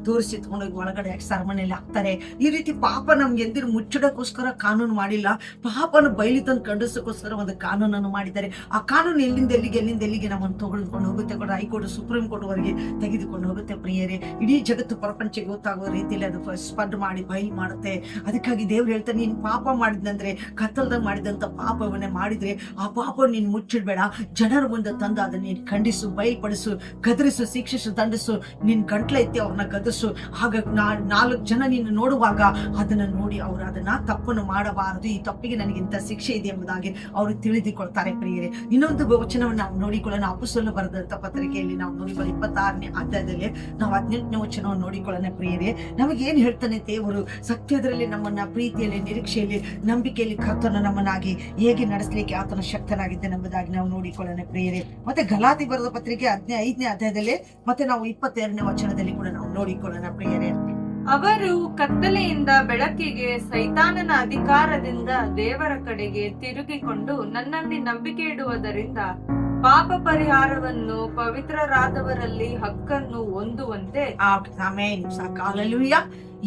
ತೋರಿಸಿ ತಗೊಂಡೋಗಿ ಒಳಗಡೆ ಸರಮನೆಯಲ್ಲಿ ಹಾಕ್ತಾರೆ. ಈ ರೀತಿ ಪಾಪ ನಮ್ಗೆ ಎಂದಿರು ಮುಚ್ಚಡಕ್ಕೋಸ್ಕರ ಕಾನೂನು ಮಾಡಿಲ್ಲ, ಪಾಪನ ಬಯಲಿ ತಂದು ಖಂಡಿಸೋಕ್ಕೋಸ್ಕರ ಒಂದು ಕಾನೂನನ್ನು ಮಾಡಿದ್ದಾರೆ. ಆ ಕಾನೂನು ಎಲ್ಲಿಂದ ಎಲ್ಲಿಗೆ ಎಲ್ಲಿಗೆ ನಮ್ಮನ್ನು ತೆಗೆದುಕೊಂಡು ಹೋಗುತ್ತೆ ಕೂಡ, ಹೈಕೋರ್ಟ್ ಸುಪ್ರೀಂ ಕೋರ್ಟ್ ವರೆಗೆ ತೆಗೆದುಕೊಂಡು ಹೋಗುತ್ತೆ ಪ್ರಿಯರೇ. ಇಡೀ ಜಗತ್ತು ಪ್ರಪಂಚಕ್ಕೆ ಗೊತ್ತಾಗುವ ರೀತಿಯಲ್ಲಿ ಅದು ಸ್ಪರ್ಡ್ ಮಾಡಿ ಬಯಲು ಮಾಡುತ್ತೆ. ಅದಕ್ಕಾಗಿ ದೇವ್ರು ಹೇಳ್ತಾನೆ, ನೀನು ಪಾಪ ಮಾಡಿದಂದ್ರೆ ಕತ್ತಲ್ದಾಗ ಮಾಡಿದಂತ ಪಾಪವನ್ನೇ ಮಾಡಿದ್ರೆ ಆ ಪಾಪ ನೀನು ಮುಚ್ಚಿಡ್ಬೇಡ, ಜನರ ಮುಂದೆ ತಂದು ಅದನ್ನ ನೀನು ಖಂಡಿಸು, ಬಯಲ್ಪಡಿಸು, ಗದರಿಸು, ಶಿಕ್ಷಿಸು, ದಂಡಿಸು, ನಿನ್ ಗಂಟ್ಲ ಎತ್ತಿ ಅವ್ರನ್ನ ಗದರಿಸು. ಆಗ 4 ಜನ ನೀನು ನೋಡುವಾಗ ಅದನ್ನ ನೋಡಿ ಅವರು ಅದನ್ನ ತಪ್ಪನ್ನು ಮಾಡಬಾರದು, ಈ ತಪ್ಪಿಗೆ ನನಗಿಂತ ಶಿಕ್ಷೆ ಇದೆ ಎಂಬುದಾಗಿ ಅವರು ತಿಳಿದುಕೊಳ್ತಾರೆ ಪ್ರಿಯರೇ. ಇನ್ನೊಂದು ವಚನವನ್ನು ನಾವು ನೋಡಿಕೊಳ್ಳೋಣ. ಅಪೊಸ್ತಲರು ಬರೆದಂತ ಪತ್ರಿಕೆಯಲ್ಲಿ ನಾವು ನೋಡಿಕೊಳ್ಳಿ 26ನೇ ಅಧ್ಯಾಯದಲ್ಲಿ ನಾವು 18ನೇ ವಚನವನ್ನು ನೋಡಿಕೊಳ್ಳೋಣ ಪ್ರಿಯರೇ. ನಮಗೆ ಏನ್ ಹೇಳ್ತಾನೆ ದೇವರು? ಸತ್ಯದಲ್ಲಿ ನಮ್ಮನ್ನ ಪ್ರೀತಿಯಲ್ಲಿ, ನಿರೀಕ್ಷೆಯಲ್ಲಿ, ನಂಬಿಕೆಯಲ್ಲಿ ಕರ್ತನ ನಮ್ಮನ್ನಾಗಿ ಹೇಗೆ ನಡೆಸಲಿಕ್ಕೆ ಆತನ ಶಕ್ತನಾಗಿದ್ದೆ ಎಂಬುದಾಗಿ ನಾವು ನೋಡಿಕೊಳ್ಳೋಣ ಪ್ರಿಯರೇ. ಮತ್ತೆ ಗಲಾತಿ ಬರೆದ ಪತ್ರಿಕೆ 15ನೇ ಅಧ್ಯಾಯದಲ್ಲಿ ಮತ್ತೆ ನಾವು 22ನೇ ವಚನದಲ್ಲಿ ಕೂಡ ನಾವು ನೋಡಿಕೊಳ್ಳೋಣ ಪ್ರಿಯರೇ. ಅವರು ಕತ್ತಲೆಯಿಂದ ಬೆಳಕಿಗೆ, ಸೈತಾನನ ಅಧಿಕಾರದಿಂದ ದೇವರ ಕಡೆಗೆ ತಿರುಗಿಕೊಂಡು ನನ್ನಲ್ಲಿ ನಂಬಿಕೆ ಇಡುವುದರಿಂದ ಪಾಪ ಪರಿಹಾರವನ್ನು, ಪವಿತ್ರರಾದವರಲ್ಲಿ ಹಕ್ಕನ್ನು ಹೊಂದುವಂತೆ. ಆಮೆನ್. ಹಲ್ಲೆಲೂಯಾ.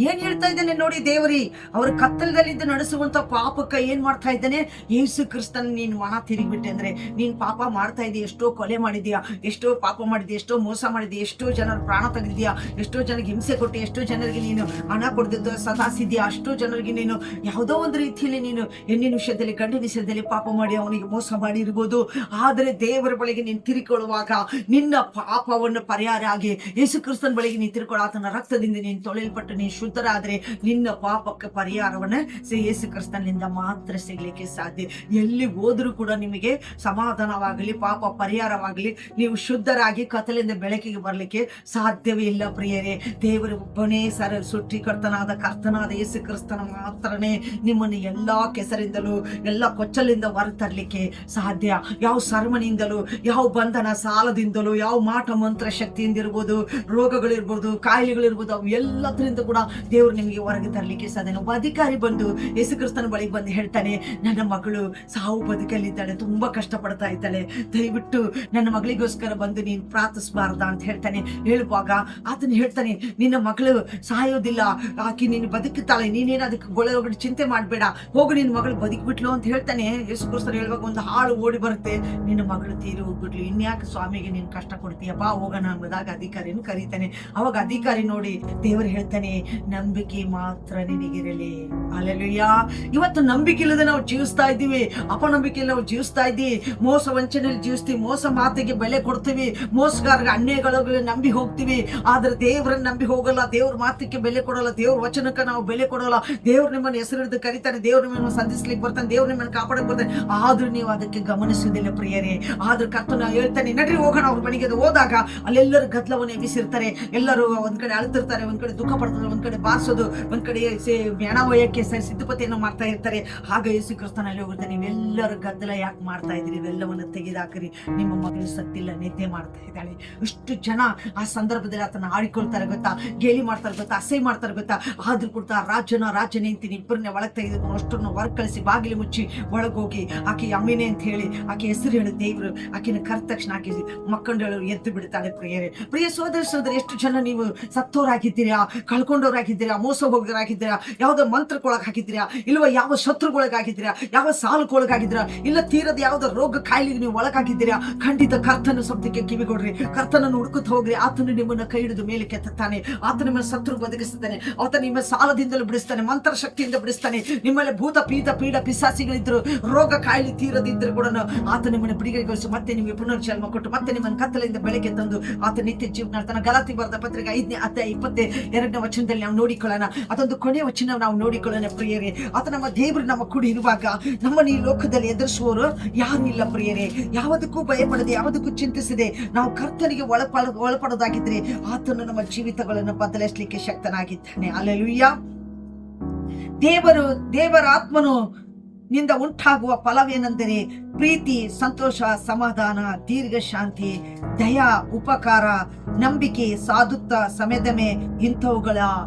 ಏನ್ ಹೇಳ್ತಾ ಇದ್ದಾನೆ ನೋಡಿ ದೇವರಿ, ಅವ್ರ ಕತ್ತಲದಲ್ಲಿದ್ದು ನಡೆಸುವಂತ ಪಾಪಕ್ಕೆ ಏನ್ ಮಾಡ್ತಾ ಇದ್ದಾನೆ? ಯೇಸು ಕ್ರಿಸ್ತನ್ ನೀನ್ ಮನ ತಿರುಗಿಬಿಟ್ಟೆ ಅಂದ್ರೆ ನೀನ್ ಪಾಪ ಮಾಡ್ತಾ ಇದೀಯ. ಎಷ್ಟೋ ಕೊಲೆ ಮಾಡಿದ್ಯಾ, ಎಷ್ಟೋ ಪಾಪ ಮಾಡಿದ್ಯಾ, ಎಷ್ಟೋ ಮೋಸ ಮಾಡಿದ್ಯಾ, ಎಷ್ಟೋ ಜನರ ಪ್ರಾಣ ತೆಗೆದಿದ್ಯಾ, ಎಷ್ಟೋ ಜನರಿಗೆ ಹಿಂಸೆ ಕೊಟ್ಟು, ಎಷ್ಟೋ ಜನರಿಗೆ ನೀನು ಹಣ ಕೊಡ್ದಿದ್ದು ಸದಾಸಿದ್ಯಾ, ಅಷ್ಟೋ ಜನರಿಗೆ ನೀನು ಯಾವುದೋ ಒಂದು ರೀತಿಯಲ್ಲಿ ನೀನು ಹೆಣ್ಣಿನ ವಿಷಯದಲ್ಲಿ, ಗಂಡಿನ ವಿಷಯದಲ್ಲಿ ಪಾಪ ಮಾಡಿ ಅವನಿಗೆ ಮೋಸ ಮಾಡಿ ಇರ್ಬೋದು. ಆದ್ರೆ ದೇವರ ಬಳಿಗೆ ನೀನು ತಿರುಗಿಕೊಳ್ಳುವಾಗ ನಿನ್ನ ಪಾಪವನ್ನು ಪರಿಹಾರ ಆಗಿ ಯೇಸು ಕ್ರಿಸ್ತನ ಬಳಿಗೆ ನೀನು ತಿರುಕೊಳ್ಳೋ ಆತನ ರಕ್ತದಿಂದ ನೀನು ತೊಳೆಯಲ್ಪಟ್ಟು ನೀನು ಶುದ್ಧರಾದ್ರೆ ನಿನ್ನ ಪಾಪಕ್ಕೆ ಪರಿಹಾರವನ್ನ ಯೇಸು ಕ್ರಿಸ್ತನಿಂದ ಮಾತ್ರ ಸಿಗ್ಲಿಕ್ಕೆ ಸಾಧ್ಯ. ಎಲ್ಲಿ ಹೋದ್ರೂ ಕೂಡ ನಿಮಗೆ ಸಮಾಧಾನವಾಗಲಿ, ಪಾಪ ಪರಿಹಾರವಾಗಲಿ, ನೀವು ಶುದ್ಧರಾಗಿ ಕತ್ತಲಿಂದ ಬೆಳಕಿಗೆ ಬರ್ಲಿಕ್ಕೆ ಸಾಧ್ಯವೇ ಇಲ್ಲ ಪ್ರಿಯರೇ. ದೇವರು ಒಬ್ಬನೇ ಸೃಷ್ಟಿಕರ್ತನಾದ ಕರ್ತನಾದ ಯೇಸು ಕ್ರಿಸ್ತನ ಮಾತ್ರನೇ ನಿಮ್ಮನ್ನು ಎಲ್ಲಾ ಕೆಸರಿಂದಲೂ ಎಲ್ಲ ಕೊಚ್ಚಲಿಂದ ಹೊರತರಲಿಕ್ಕೆ ಸಾಧ್ಯ. ಯಾವ ಸರ್ಮನಿಂದಲೂ, ಯಾವ ಬಂಧನ ಸಾಲದಿಂದಲೂ, ಯಾವ ಮಾಟ ಮಂತ್ರ ಶಕ್ತಿಯಿಂದ ಇರ್ಬೋದು, ರೋಗಗಳಿರ್ಬೋದು, ಕಾಯಿಲೆಗಳಿರ್ಬೋದು, ಅವು ಎಲ್ಲದರಿಂದ ಕೂಡ ದೇವರು ನಿಮಗೆ ಹೊರಗೆ ತರಲಿಕ್ಕೆ ಸಾಧ್ಯ. ಒಬ್ಬ ಅಧಿಕಾರಿ ಬಂದು ಯೇಸು ಕ್ರಿಸ್ತನ ಬಳಿಗೆ ಬಂದು ಹೇಳ್ತಾನೆ, ನನ್ನ ಮಗಳು ಸಾವು ಬದುಕಲ್ಲಿದ್ದಾಳೆ, ತುಂಬಾ ಕಷ್ಟಪಡ್ತಾ ಇದ್ದಾಳೆ, ದಯವಿಟ್ಟು ನನ್ನ ಮಗಳಿಗೋಸ್ಕರ ಬಂದು ನೀನು ಪ್ರಾರ್ಥಿಸಬಾರ್ದ ಅಂತ ಹೇಳ್ತಾನೆ. ಹೇಳುವಾಗ ಆತನ ಹೇಳ್ತಾನೆ, ನಿನ್ನ ಮಗಳು ಸಾಯೋದಿಲ್ಲ, ಆಕಿ ನೀನು ಬದುಕುತ್ತಾಳೆ, ನೀನೇನು ಅದಕ್ಕೆ ಗೊಳಗಡೆ ಚಿಂತೆ ಮಾಡಬೇಡ, ಹೋಗು ನಿನ್ನ ಮಗಳು ಬದುಕ್ಬಿಟ್ಲು ಅಂತ ಹೇಳ್ತಾನೆ. ಯೇಸು ಕ್ರಿಸ್ತರು ಹೇಳುವಾಗ ಒಂದು ಹಾಳು ಓಡಿ ಬರುತ್ತೆ, ನಿನ್ನ ಮಗಳು ತೀರಿ ಹೋಗ್ಬಿಟ್ಲು, ಇನ್ಯಾಕೆ ಸ್ವಾಮಿಗೆ ನೀನು ಕಷ್ಟ ಕೊಡ್ತೀಯಪ್ಪ, ಹೋಗೋಣ ಎಂಬುದಾಗ ಅಧಿಕಾರಿಯನ್ನು ಕರೀತಾನೆ. ಅವಾಗ ಅಧಿಕಾರಿ ನೋಡಿ ದೇವರು ಹೇಳ್ತಾನೆ, ನಂಬಿಕೆ ಮಾತ್ರ ನಿನಗಿರಲಿ. ಹಲ್ಲೆಲೂಯಾ. ಇವತ್ತು ನಂಬಿಕೆ ಇಲ್ಲದೆ ನಾವು ಜೀವಿಸ್ತಾ ಇದ್ದೀವಿ, ಅಪನಂಬಿಕೆಯಲ್ಲಿ ನಾವು ಜೀವಿಸ್ತಾ ಇದ್ದೀವಿ, ಮೋಸ ವಂಚನೆಯಲ್ಲಿ ಜೀವಿಸ್ತೀವಿ, ಮೋಸ ಮಾತಿಗೆ ಬೆಲೆ ಕೊಡ್ತೀವಿ, ಮೋಸಗಾರರಿಗೆ ಅನ್ಯಾಯಗಳಿಗೆ ನಂಬಿ ಹೋಗ್ತೀವಿ. ಆದ್ರೆ ದೇವರನ್ನ ನಂಬಿ ಹೋಗಲ್ಲ, ದೇವ್ರ ಮಾತಿಗೆ ಬೆಲೆ ಕೊಡಲ್ಲ, ದೇವ್ರ ವಚನಕ್ಕೆ ನಾವು ಬೆಲೆ ಕೊಡಲ್ಲ. ದೇವ್ರು ನಿಮ್ಮನ್ನು ಹೆಸರು ಹಿಡಿದು ಕರೀತಾನೆ, ದೇವ್ರು ನಿಮ್ಮನ್ನು ಸಂಧಿಸ್ಲಿಕ್ಕೆ ಬರ್ತಾನೆ, ದೇವ್ರು ನಿಮ್ಮನ್ನು ಕಾಪಾಡಕ್ಕೆ ಬರ್ತಾನೆ. ಆದ್ರೂ ನೀವು ಅದಕ್ಕೆ ಗಮನಿಸುವುದಿಲ್ಲ ಪ್ರಿಯರೇ. ಆದ್ರೆ ಕರ್ತನ ಹೇಳ್ತಾನೆ, ನಡ್ರಿ ಹೋಗೋಣ ಅವ್ರ ಮನೆಗೆ. ಹೋದಾಗ ಅಲ್ಲೆಲ್ಲರೂ ಗದ್ದಲವನ್ನು ಎಬ್ಬಿಸಿರ್ತಾರೆ, ಎಲ್ಲರೂ ಒಂದ್ ಕಡೆ ಅಳ್ತಿರ್ತಾರೆ, ಒಂದ್ ಕಡೆ ದುಃಖ ಪಡ್ತಾರೆ, ಒಂದ್ ಕಡೆ ಬಾರಿಸೋದು, ಒಂದ್ ಕಡೆ ಹೆಣ ಒಯ್ಯಕ್ಕೆ ಸಿದ್ಧಪತಿಯನ್ನು ಮಾಡ್ತಾ ಇರ್ತಾರೆ. ಆಗ ಯೇಸು ಕ್ರಿಸ್ತನಲ್ಲಿ ಹೋಗುತ್ತೆ, ನೀವೆಲ್ಲರೂ ಗದ್ದಲ ಯಾಕೆ ಮಾಡ್ತಾ ಇದ್ದೀರಿ? ಇವೆಲ್ಲವನ್ನು ತೆಗೆದಾಕ್ರಿ, ನಿಮ್ಮ ಮಗಳು ಸತ್ತಿಲ್ಲ, ನಿದ್ದೆ ಮಾಡ್ತಾ ಇದ್ದಾಳೆ. ಇಷ್ಟು ಜನ ಆ ಸಂದರ್ಭದಲ್ಲಿ ಆತನ ಆಡಿಕೊಳ್ತಾರೆ ಗೊತ್ತಾ, ಗೇಲಿ ಮಾಡ್ತಾರೆ ಗೊತ್ತಾ, ಅಸಹ್ಯ ಮಾಡ್ತಾರೆ ಗೊತ್ತಾ. ಆದ್ರೂ ಕೊಡ್ತಾ ರಾಜನೇ ಅಂತೀನಿ ಇಬ್ಬರನ್ನೇ ಒಳಗೆ ತೆಗೆದುಕೊಂಡು ಅಷ್ಟನ್ನು ಹೊರಗೆ ಕಳಿಸಿ ಬಾಗಿಲು ಮುಚ್ಚಿ ಒಳಗೋಗಿ ಆಕೆ ಅಮ್ಮಿನೇ ಅಂತ ಹೇಳಿ ಆಕೆ ಹೆಸರು ಹೇಳಿ ದೇವರು ಆಕೆನ ಕರೆದ ತಕ್ಷಣ ಆಕೆ ಮಕ್ಕಳು ಎದ್ದು ಬಿಡ್ತಾಳೆ ಪ್ರಿಯರೇ. ಪ್ರಿಯ ಸೋದರ ಸೋದರಿ, ಎಷ್ಟು ಜನ ನೀವು ಸತ್ತೋರಾಗಿದ್ದೀರಾ, ಕಳ್ಕೊಂಡವ್ರಾಗಿದ್ದೀರಾ, ಮೋಸ ಹೋಗೋರಾಗಿದ್ದೀರಾ, ಯಾವುದೋ ಮಂತ್ರಕ್ಕೊಳಗೆ ಹಾಕಿದ್ದೀರಾ, ಇಲ್ವಾ ಯಾವ ಶತ್ರುಗೊಳಗಾಗಿದ್ದೀರಾ, ಯಾವ ಸಾಲಕ್ಕೊಳಗಾಗಿದ್ದೀರಾ, ಇಲ್ಲ ತೀರದ ಯಾವುದೋ ರೋಗ ಕಾಯಿಲೆಗೆ ನೀವು ಒಳಗಾಗಿದ್ದೀರಾ. ಖಂಡಿತ ಕರ್ತನ ಶಬ್ದಕ್ಕೆ ಕಿವಿಗೊಡ್ರಿ, ಕರ್ತನನ್ನು ಹುಡುಕುತ್ತಾ ಹೋಗ್ರಿ. ಆತನು ನಿಮ್ಮನ್ನ ಕೈ ಹಿಡಿದು ಮೇಲೆ ಕೆತ್ತಾನೆ, ಆತ ನಿಮ್ಮ ಶತ್ರು ಬದುಕಿಸ್ತಾನೆ, ಆತ ನಿಮ್ಮ ಸಾಲದಿಂದಲೂ ಬಿಡಿಸ್ತಾನೆ, ಮಂತ್ರ ಶಕ್ತಿಯಿಂದ ಬಿಡಿಸ್ತಾನೆ. ನಿಮ್ಮಲ್ಲಿ ಭೂತ ಪೀಡ ಪಿಶಾಚಿಗಳಿದ್ರು, ರೋಗ ಕಾಯಿಲೆ ತೀರದಿದ್ರು ಕೂಡ ಆತ ನಿಮ್ಮನ್ನು ಬಿಡುಗಡೆಗೊಳಿಸಿ ಮತ್ತೆ ನಿಮಗೆ ಪುನರ್ಜನ್ಮ ಕೊಟ್ಟು ಮತ್ತೆ ನಿಮ್ಮನ್ನು ಕತ್ತಲೆಯಿಂದ ಬೆಳಗ್ಗೆ ತಂದು ಆತ ನಿತ್ಯ ಜೀವನ ತನ್ನ ಗಲಾತಿ ಬರೆದ ಪತ್ರಿಕೆ 5ನೇ ಅಧ್ಯಾಯ 22ನೇ ವಚನದಲ್ಲಿ ನಾವು ನೋಡಿಕೊಳ್ಳೋಣ. ಅದೊಂದು ಕೊನೆಯ ವಚನ ನಾವು ನೋಡಿಕೊಳ್ಳೋಣ ಪ್ರಿಯರೇ. ಆತ ನಮ್ಮ ದೇವರು ನಮ್ಮ ಕೂಡಿ ಇರುವಾಗ ನಮ್ಮನ್ನು ಈ ಲೋಕದಲ್ಲಿ ಎದುರಿಸುವವರು ಯಾರು ಇಲ್ಲ ಪ್ರಿಯರೇ. ಯಾವುದಕ್ಕೂ ಭಯಪಡದೆ, ಯಾವುದಕ್ಕೂ ಚಿಂತಿಸದೆ ನಾವು ಕರ್ತನಿಗೆ ಒಳಪಡೋದಾಗಿದ್ರೆ ಆತನು ನಮ್ಮ ಜೀವಿತಗಳನ್ನು ಬದಲಿಸಲಿಕ್ಕೆ ಶಕ್ತನಾಗಿದ್ದಾನೆ. ಹಲ್ಲೆಲೂಯಾ. ದೇವರ ಆತ್ಮನು ನಿಂದ ಉಂಟಾಗುವ ಫಲವೇನೆಂದರೆ ಪ್ರೀತಿ, ಸಂತೋಷ, ಸಮಾಧಾನ, ದೀರ್ಘ ಶಾಂತಿ, ದಯ, ಉಪಕಾರ, ನಂಬಿಕೆ, ಸಾಧುತ್ವ, ಸಮಯದಮೆ, ಇಂಥವುಗಳ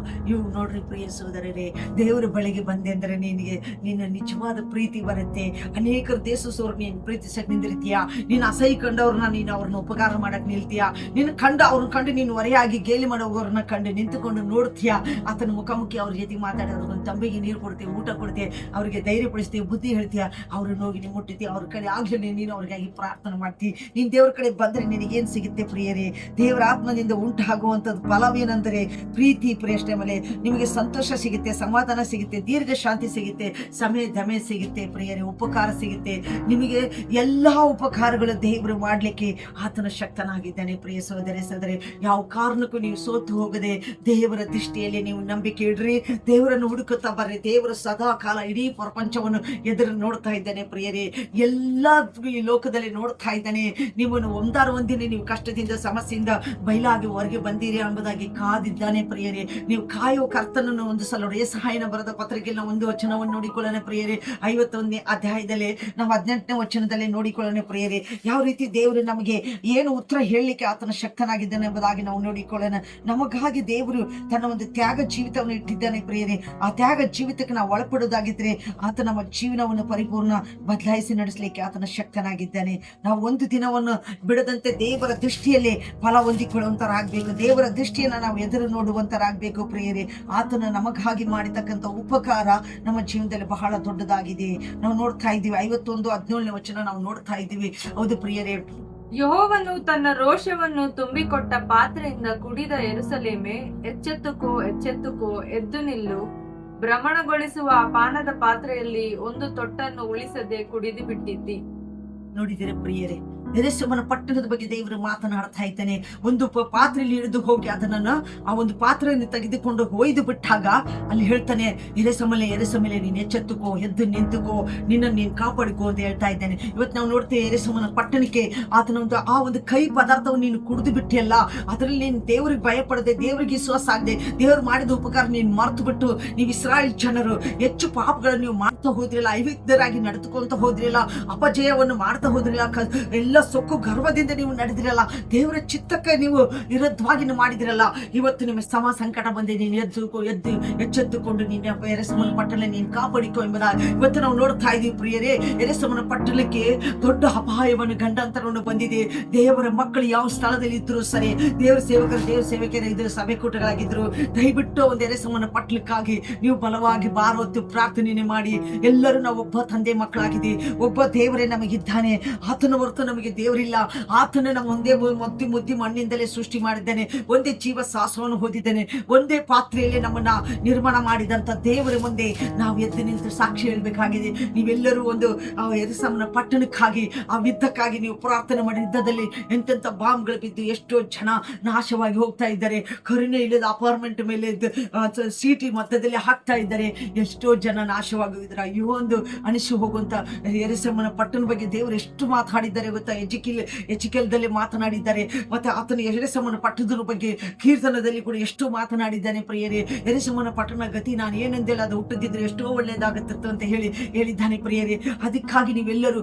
ಇವು ನೋಡ್ರಿ ಪ್ರಿಯ ಸೋದರರೇ. ದೇವರ ಬಳಿಗೆ ಬಂದೆ ಅಂದ್ರೆ ನಿನ್ನ ನಿಜವಾದ ಪ್ರೀತಿ ಬರುತ್ತೆ. ಅನೇಕರು ದೇಶಸೋರು ನೀನು ಪ್ರೀತಿಸಕ್ ನಿಂದಿರ್ತೀಯ, ನೀನು ಅಸಹ್ಯ ಕಂಡವ್ರನ್ನ ನೀನು ಅವ್ರನ್ನ ಉಪಕಾರ ಮಾಡಕ್ ನಿಲ್ತೀಯ, ನೀನು ಅವ್ರನ್ನ ಕಂಡು ನೀನು ಹೊರೆಯಾಗಿ ಗೇಲಿ ಮಾಡೋವ್ರನ್ನ ಕಂಡು ನಿಂತುಕೊಂಡು ನೋಡ್ತೀಯ. ಆತನ ಮುಖಾಮುಖಿ ಅವ್ರ ಜೊತೆ ಮಾತಾಡಿ ಅವ್ರಿಗೊಂದು ತಂಬಿಗೆ ನೀರು ಕೊಡ್ತೀವಿ, ಊಟ ಕೊಡ್ತೀವಿ, ಅವ್ರಿಗೆ ಧೈರ್ಯ ಪಡಿಸ್ತೀವಿ, ಬುದ್ಧಿ ಹೇಳ್ತೀಯ, ಅವ್ರನ್ನ ಹೋಗಿ ನೀವು ಮುಟ್ಟಿತೀವಿ, ಅವ್ರ ಕಡೆ ಸಮಯದಲ್ಲಿ ಆಗ್ಲೇ ನೀನು ಅವ್ರಿಗಾಗಿ ಪ್ರಾರ್ಥನೆ ಮಾಡ್ತಿ. ನೀನ್ ದೇವ್ರ ಕಡೆ ಬಂದ್ರೆ ನಿನಗೇನ್ ಸಿಗುತ್ತೆ ಪ್ರಿಯರೇ? ದೇವರ ಆತ್ಮದಿಂದ ಉಂಟಾಗುವಂಥದ್ದು ಫಲವೇನೆಂದರೆ ಪ್ರೀತಿ. ಪ್ರಿಯಷ್ಟೇ ಮೇಲೆ ನಿಮಗೆ ಸಂತೋಷ ಸಿಗುತ್ತೆ, ಸಮಾಧಾನ ಸಿಗುತ್ತೆ, ದೀರ್ಘ ಶಾಂತಿ ಸಿಗುತ್ತೆ, ಸಮಯ ದಮೆ ಸಿಗುತ್ತೆ ಪ್ರಿಯರೇ, ಉಪಕಾರ ಸಿಗುತ್ತೆ. ನಿಮಗೆ ಎಲ್ಲಾ ಉಪಕಾರಗಳು ದೇವರು ಮಾಡ್ಲಿಕ್ಕೆ ಆತನ ಶಕ್ತನಾಗಿದ್ದಾನೆ. ಪ್ರಿಯ ಸಹೋದರರೇ, ಯಾವ ಕಾರಣಕ್ಕೂ ನೀವು ಸೋತು ಹೋಗದೆ ದೇವರ ದೃಷ್ಟಿಯಲ್ಲಿ ನೀವು ನಂಬಿಕೆ ಇಡ್ರಿ. ದೇವರನ್ನು ಹುಡುಕುತ್ತಾ ಬರ್ರಿ. ದೇವರು ಸದಾ ಕಾಲ ಇಡೀ ಪ್ರಪಂಚವನ್ನು ಎದುರು ನೋಡ್ತಾ ಇದ್ದಾನೆ ಪ್ರಿಯರೇ. ಎಲ್ಲಾ ಈ ಲೋಕದಲ್ಲಿ ನೋಡ್ತಾ ಇದ್ದಾನೆ. ನಿಮ್ಮನ್ನು ಒಂದಿನ ನೀವು ಕಷ್ಟದಿಂದ ಸಮಸ್ಯೆಯಿಂದ ಬಯಲಾಗಿ ಹೊರಗೆ ಬಂದಿರಿ ಎಂಬುದಾಗಿ ಕಾದಿದ್ದಾನೆ ಪ್ರಿಯರೇ. ನೀವು ಕಾಯೋ ಕರ್ತನನ್ನು ಒಂದು ಸಲ ಯೆಶಾಯನ ಬರೆದ ಪತ್ರಿಕೆಯಲ್ಲಿ ನಾವು ಒಂದು ವಚನವನ್ನು ನೋಡಿಕೊಳ್ಳೋಣ ಪ್ರಿಯರೇ. 51ನೇ ಅಧ್ಯಾಯದಲ್ಲಿ ನಾವು 18ನೇ ವಚನದಲ್ಲಿ ನೋಡಿಕೊಳ್ಳೋಣ ಪ್ರಿಯರೇ. ಯಾವ ರೀತಿ ದೇವರು ನಮಗೆ ಏನು ಉತ್ತರ ಹೇಳಲಿಕ್ಕೆ ಆತನ ಶಕ್ತನಾಗಿದ್ದಾನೆ ಎಂಬುದಾಗಿ ನಾವು ನೋಡಿಕೊಳ್ಳೋಣ. ನಮಗಾಗಿ ದೇವರು ತನ್ನ ಒಂದು ತ್ಯಾಗ ಜೀವಿತವನ್ನು ಇಟ್ಟಿದ್ದಾನೆ ಪ್ರಿಯರೇ. ಆ ತ್ಯಾಗ ಜೀವಿತಕ್ಕೆ ನಾವು ಒಳಪಡುವುದಾಗಿದ್ರೆ ಆತ ನಮ್ಮ ಜೀವನವನ್ನು ಪರಿಪೂರ್ಣ ಬದಲಾಯಿಸಿ ನಡೆಸಲಿಕ್ಕೆ ಆತನ ಶಕ್ತನಾಗಿದ್ದಾನೆ. ನಾವು ಒಂದು ದಿನವನ್ನು ಬಿಡದಂತೆ ದೇವರ ದೃಷ್ಟಿಯಲ್ಲಿ ಫಲ ಹೊಂದಿಕೊಳ್ಳುವಂತರಾಗಬೇಕು. ದೇವರ ದೃಷ್ಟಿಯನ್ನ ನಾವು ಎದುರು ನೋಡುವಂತರಾಗಬೇಕು ಪ್ರಿಯರೇ. ಆತನ ನಮಗಾಗಿ ಮಾಡಿರ್ತಕ್ಕಂಥ ಉಪಕಾರ ನಮ್ಮ ಜೀವನದಲ್ಲಿ ಬಹಳ ದೊಡ್ಡದಾಗಿದೆ. ನಾವು ನೋಡ್ತಾ ಇದ್ದೀವಿ 51:17ನೇ ವಚನ ನಾವು ನೋಡ್ತಾ ಇದ್ದೀವಿ. ಹೌದು ಪ್ರಿಯರೇ, ಯೆಹೋವನು ತನ್ನ ರೋಷವನ್ನು ತುಂಬಿಕೊಟ್ಟ ಪಾತ್ರೆಯಿಂದ ಕುಡಿದ ಯೆರೂಸಲೇಮೇ, ಎಚ್ಚೆತ್ತುಕೋ, ಎದ್ದು ನಿಲ್ಲು. ಭ್ರಮಣಗೊಳಿಸುವ ಆ ಪಾನದ ಪಾತ್ರೆಯಲ್ಲಿ ಒಂದು ತೊಟ್ಟನ್ನು ಉಳಿಸದೆ ಕುಡಿದು ಬಿಟ್ಟಿದ್ದಿ. ನೋಡಿದಿರ ಪ್ರಿಯರೇ, ಯೆರೂಸಲೇಮನ ಪಟ್ಟಣದ ಬಗ್ಗೆ ದೇವರು ಮಾತನಾಡ್ತಾ ಇದ್ದಾನೆ. ಒಂದು ಪಾತ್ರೆಯಲ್ಲಿ ಹಿಡಿದು ಹೋಗಿ ಅದನ್ನ ಆ ಒಂದು ಪಾತ್ರೆಯನ್ನು ತೆಗೆದುಕೊಂಡು ಒಯ್ದು ಬಿಟ್ಟಾಗ ಅಲ್ಲಿ ಹೇಳ್ತಾನೆ, ಯೆರೂಸಲೇಮೇ ನೀನು ಎಚ್ಚೆತ್ತುಕೋ, ಎದ್ದು ನಿಂತುಕೋ, ನಿನ್ನನ್ನು ನೀನು ಕಾಪಾಡಿಕೋ ಅಂತ ಹೇಳ್ತಾ ಇದ್ದಾನೆ. ಇವತ್ತು ನಾವು ನೋಡ್ತೇವೆ ಯೆರೂಸಲೇಮನ ಪಟ್ಟಣಕ್ಕೆ ಆತನ ಆ ಒಂದು ಕೈ ಪದಾರ್ಥವನ್ನು ನೀನು ಕುಡಿದು ಬಿಟ್ಟಿಯಲ್ಲ, ಅದರಲ್ಲಿ ನೀನು ದೇವರಿಗೆ ಭಯಪಡದೆ, ದೇವರಿಗೆ ವಿಶ್ವಾಸ ಆಗದೆ, ದೇವರು ಮಾಡಿದ ಉಪಕಾರ ನೀನು ಮರೆತು ಬಿಟ್ಟು ನೀವು ಇಸ್ರಾಯೇಲ್ ಜನರು ಹೆಚ್ಚು ಪಾಪಗಳನ್ನು ನೀವು ಮಾಡ್ತಾ ಹೋದ್ರಿಲ್ಲ, ಅವಿಧರಾಗಿ ನಡೆದುಕೊಂತ ಹೋದ್ರಿಲ್ಲ, ಅಪಜಯವನ್ನು ಮಾಡ್ತಾ ಹೋದ್ರಿಲ್ಲ, ಎಲ್ಲ ಸೊಕ್ಕು ಗರ್ವದಿಂದ ನೀವು ನಡೆದಿರಲ್ಲ, ದೇವರ ಚಿತ್ತಕ್ಕೆ ನೀವು ವಿರುದ್ಧವಾಗಿ ಮಾಡಿದಿರಲ್ಲ. ಇವತ್ತು ನಿಮ್ಮ ಸಂಕಟ ಬಂದಿದೆ, ನೀನು ಎಚ್ಚೆತ್ತುಕೊಂಡು ನೀನು ಯೆರೂಸಲೇಮನ ಪಟ್ಟಣ ನೀನು ಕಾಪಾಡಿಕೋ ಎಂಬುದಾಗಿ ಇವತ್ತು ನಾವು ನೋಡ್ತಾ ಇದೀವಿ ಪ್ರಿಯರೇ. ಯೆರೂಸಲೇಮನ ಪಟ್ಟಣಕ್ಕೆ ದೊಡ್ಡ ಅಪಾಯವನ್ನು ಗಂಡಾಂತರವನ್ನು ಬಂದಿದೆ. ದೇವರ ಮಕ್ಕಳು ಯಾವ ಸ್ಥಳದಲ್ಲಿ ಇದ್ರು ಸರಿ, ದೇವರ ಸೇವಕರು ಇದ್ರು, ಸಭೆಕೂಟಗಳಾಗಿದ್ರು, ದಯವಿಟ್ಟು ಒಂದು ಯೆರೂಸಲೇಮನ ಪಟ್ಟಣಕ್ಕಾಗಿ ನೀವು ಬಲವಾಗಿ ಹೊತ್ತು ಪ್ರಾರ್ಥನೆ ಮಾಡಿ. ಎಲ್ಲರೂ ನಾವು ಒಬ್ಬ ತಂದೆ ಮಕ್ಕಳಾಗಿದ್ದೀವಿ, ಒಬ್ಬ ದೇವರೇ ನಮಗಿದ್ದಾನೆ, ಆತನ ಹೊರತು ನಮಗೆ ದೇವರಿಲ್ಲ. ಆತನ ನಮ್ಮ ಒಂದೇ ಮುದ್ದಿ ಮಣ್ಣಿಂದಲೇ ಸೃಷ್ಟಿ ಮಾಡಿದ್ದಾನೆ, ಒಂದೇ ಜೀವ ಶ್ವಾಸವನ್ನು ಹೊಂದಿದ್ದಾನೆ, ಒಂದೇ ಪಾತ್ರೆಯಲ್ಲಿ ನಮ್ಮನ್ನ ನಿರ್ಮಾಣ ಮಾಡಿದಂತ ದೇವರ ಮುಂದೆ ನಾವು ಎದ್ದು ನಿಂತು ಸಾಕ್ಷಿ ಹೇಳ್ಬೇಕಾಗಿದೆ. ನೀವೆಲ್ಲರೂ ಒಂದು ಯೆರೂಸಲೇಮನ ಪಟ್ಟಣಕ್ಕಾಗಿ, ಆ ಯುದ್ಧಕ್ಕಾಗಿ ನೀವು ಪ್ರಾರ್ಥನೆ ಮಾಡಿ. ಯುದ್ಧದಲ್ಲಿ ಎಂತೆಂತ ಬಾಂಬ್ಗಳು ಬಿದ್ದು ಎಷ್ಟೋ ಜನ ನಾಶವಾಗಿ ಹೋಗ್ತಾ ಇದ್ದಾರೆ. ಕರುಣೆ ಇಲ್ಲದ ಅಪಾರ್ಟ್ಮೆಂಟ್ ಮೇಲೆ ಸಿಟಿ ಮಧ್ಯದಲ್ಲಿ ಹಾಕ್ತಾ ಇದ್ದಾರೆ, ಎಷ್ಟೋ ಜನ ನಾಶವಾಗಿದ್ದಾರೆ. ಈ ಒಂದು ಅನಿಸಿ ಹೋಗುವಂತ ಯೆರೂಸಲೇಮನ ಪಟ್ಟಣ ಬಗ್ಗೆ ದೇವರು ಎಷ್ಟು ಮಾತಾಡಿದ್ದಾರೆ ಗೊತ್ತಾ? ಎಜಿಕೇಲದಲ್ಲಿ ಮಾತನಾಡಿದ್ದಾರೆ, ಮತ್ತೆ ಆತನ ಯೆರೂಸಲೇಮನ ಪಟ್ಟಣದ ಬಗ್ಗೆ ಕೀರ್ತನದಲ್ಲಿ ಕೂಡ ಎಷ್ಟು ಮಾತನಾಡಿದ್ದಾನೆ ಪ್ರಿಯರೇ. ಯೆರೂಸಲೇಮನ ಪಟ್ಟಣ ಗತಿ ನಾನು ಏನೆಂದೇಳ ಅದು ಹುಟ್ಟದಿದ್ರೆ ಎಷ್ಟೋ ಒಳ್ಳೇದಾಗುತ್ತಿತ್ತು ಅಂತ ಹೇಳಿದ್ದಾನೆ ಪ್ರಿಯರೇ. ಅದಕ್ಕಾಗಿ ನೀವೆಲ್ಲರೂ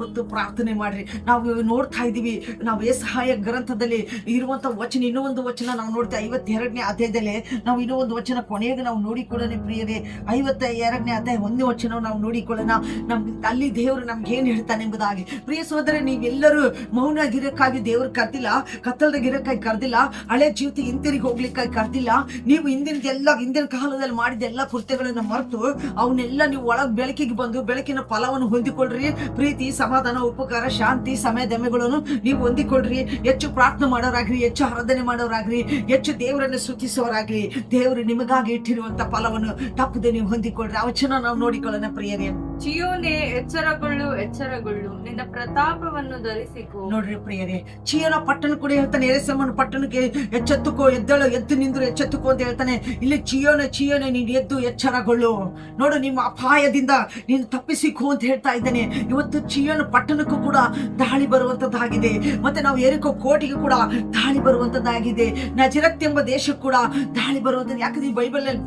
ಹೊತ್ತು ಪ್ರಾರ್ಥನೆ ಮಾಡ್ರಿ. ನಾವು ನೋಡ್ತಾ ಇದ್ದೀವಿ, ನಾವು ಯೆಶಾಯ ಗ್ರಂಥದಲ್ಲಿ ಇರುವಂತ ವಚನ, ಇನ್ನೂ ಒಂದು ವಚನ ನಾವು ನೋಡ್ತಾ 52ನೇ ಅಧ್ಯಾಯದಲ್ಲಿ ನಾವು ಇನ್ನೂ ಒಂದು ವಚನ ಕೊನೆಗೆ ನಾವು ನೋಡಿಕೊಳ್ಳೋಣ ಪ್ರಿಯರೇ. 52ನೇ ಅಧ್ಯಾಯ 1ನೇ ವಚನ ನಾವು ನೋಡಿಕೊಳ್ಳೋಣ. ಅಲ್ಲಿ ದೇವರು ನಮ್ಗೆ ಏನ್ ಹೇಳ್ತಾನೆ ಎಂಬುದಾಗಿ. ಪ್ರಿಯ ಸಹೋದರ, ನೀವೆಲ್ಲರೂ ಮೌನಾಗಿರಕ್ಕಾಗಿ ದೇವರು ಕರ್ದಿಲ್ಲ, ಕತ್ತಲದಾಗಿರಕ್ಕಾಗಿ ಕರ್ದಿಲ್ಲ, ಹಳೆ ಜೀವಿತ ಹಿಂತಿರುಗಿ ಹೋಗ್ಲಿಕ್ಕಾಗಿ ಕರ್ದಿಲ್ಲ. ನೀವು ಹಿಂದಿನ ಕಾಲದಲ್ಲಿ ಮಾಡಿದ ಎಲ್ಲ ಕೃತ್ಯಗಳನ್ನ ಮರೆತು ಅವನ್ನೆಲ್ಲ ನೀವು ಒಳಗ್ ಬೆಳಕಿಗೆ ಬಂದು ಬೆಳಕಿನ ಫಲವನ್ನು ಹೊಂದಿಕೊಳ್ಳ್ರಿ. ಪ್ರೀತಿ, ಸಮಾಧಾನ, ಉಪಕಾರ, ಶಾಂತಿ, ಸಮಯ ದಮೆಗಳನ್ನು ನೀವು ಹೊಂದಿಕೊಳ್ಳ್ರಿ. ಹೆಚ್ಚು ಪ್ರಾರ್ಥನೆ ಮಾಡೋರಾಗ್ರಿ, ಹೆಚ್ಚು ಆರಾಧನೆ ಮಾಡೋರಾಗ್ರಿ, ಹೆಚ್ಚು ದೇವರನ್ನು ಸ್ತುತಿಸೋರಾಗ್ರಿ. ದೇವರು ನಿಮಗಾಗಿ ಇಟ್ಟಿರುವಂತ ಫಲವನ್ನು ತಪ್ಪದೆ ನೀವು ಹೊಂದಿಕೊಳ್ಳ್ರಿ. ಆ ವಚನ ನಾವು ನೋಡಿಕೊಳ್ಳೋಣ ಪ್ರಿಯರೇ. ಚೀಯೋನೇ, ಎಚ್ಚರಗೊಳ್ಳು, ನಿನ್ನ ಪ್ರತಾಪವನ್ನು ಧರಿಸಿಕೋ. ನೋಡ್ರಿ ಪ್ರಿಯರೇ, ಚೀಯೋನ ಪಟ್ಟಣ ಕೂಡ ಹೇಳ್ತಾನೆ, ಯೆರೂಸಲೇಮನ ಪಟ್ಟಣಕ್ಕೆ ಎಚ್ಚೆತ್ತುಕೋ, ಎದ್ದು ನಿಂದ್ರು ಎಚ್ಚೆತ್ತುಕೋ ಅಂತ ಹೇಳ್ತಾನೆ. ಇಲ್ಲಿ ಚೀಯೋನೇ ನೀನು ಎದ್ದು ಎಚ್ಚರಗೊಳ್ಳು. ನೋಡು, ನಿಮ್ಮ ಅಪಾಯದಿಂದ ನೀನು ತಪ್ಪಿಸಿಕೋ ಅಂತ ಹೇಳ್ತಾ ಇದ್ದಾನೆ. ಇವತ್ತು ಚೀಯೋನ ಪಟ್ಟಣಕ್ಕೂ ಕೂಡ ದಾಳಿ ಬರುವಂತದ್ದಾಗಿದೆ, ಮತ್ತೆ ನಾವು ಯೆರಿಕೋ ಕೋಟೆಗೆ ಕೂಡ ದಾಳಿ ಬರುವಂತದ್ದಾಗಿದೆ. ನಜರತ್ ಎಂಬ ದೇಶಕ್ಕೂ ಕೂಡ ದಾಳಿ ಬರುವಂತದ್ದು. ಯಾಕಂದ್ರೆ ಈ ಬೈಬಲ್ ನಲ್ಲಿ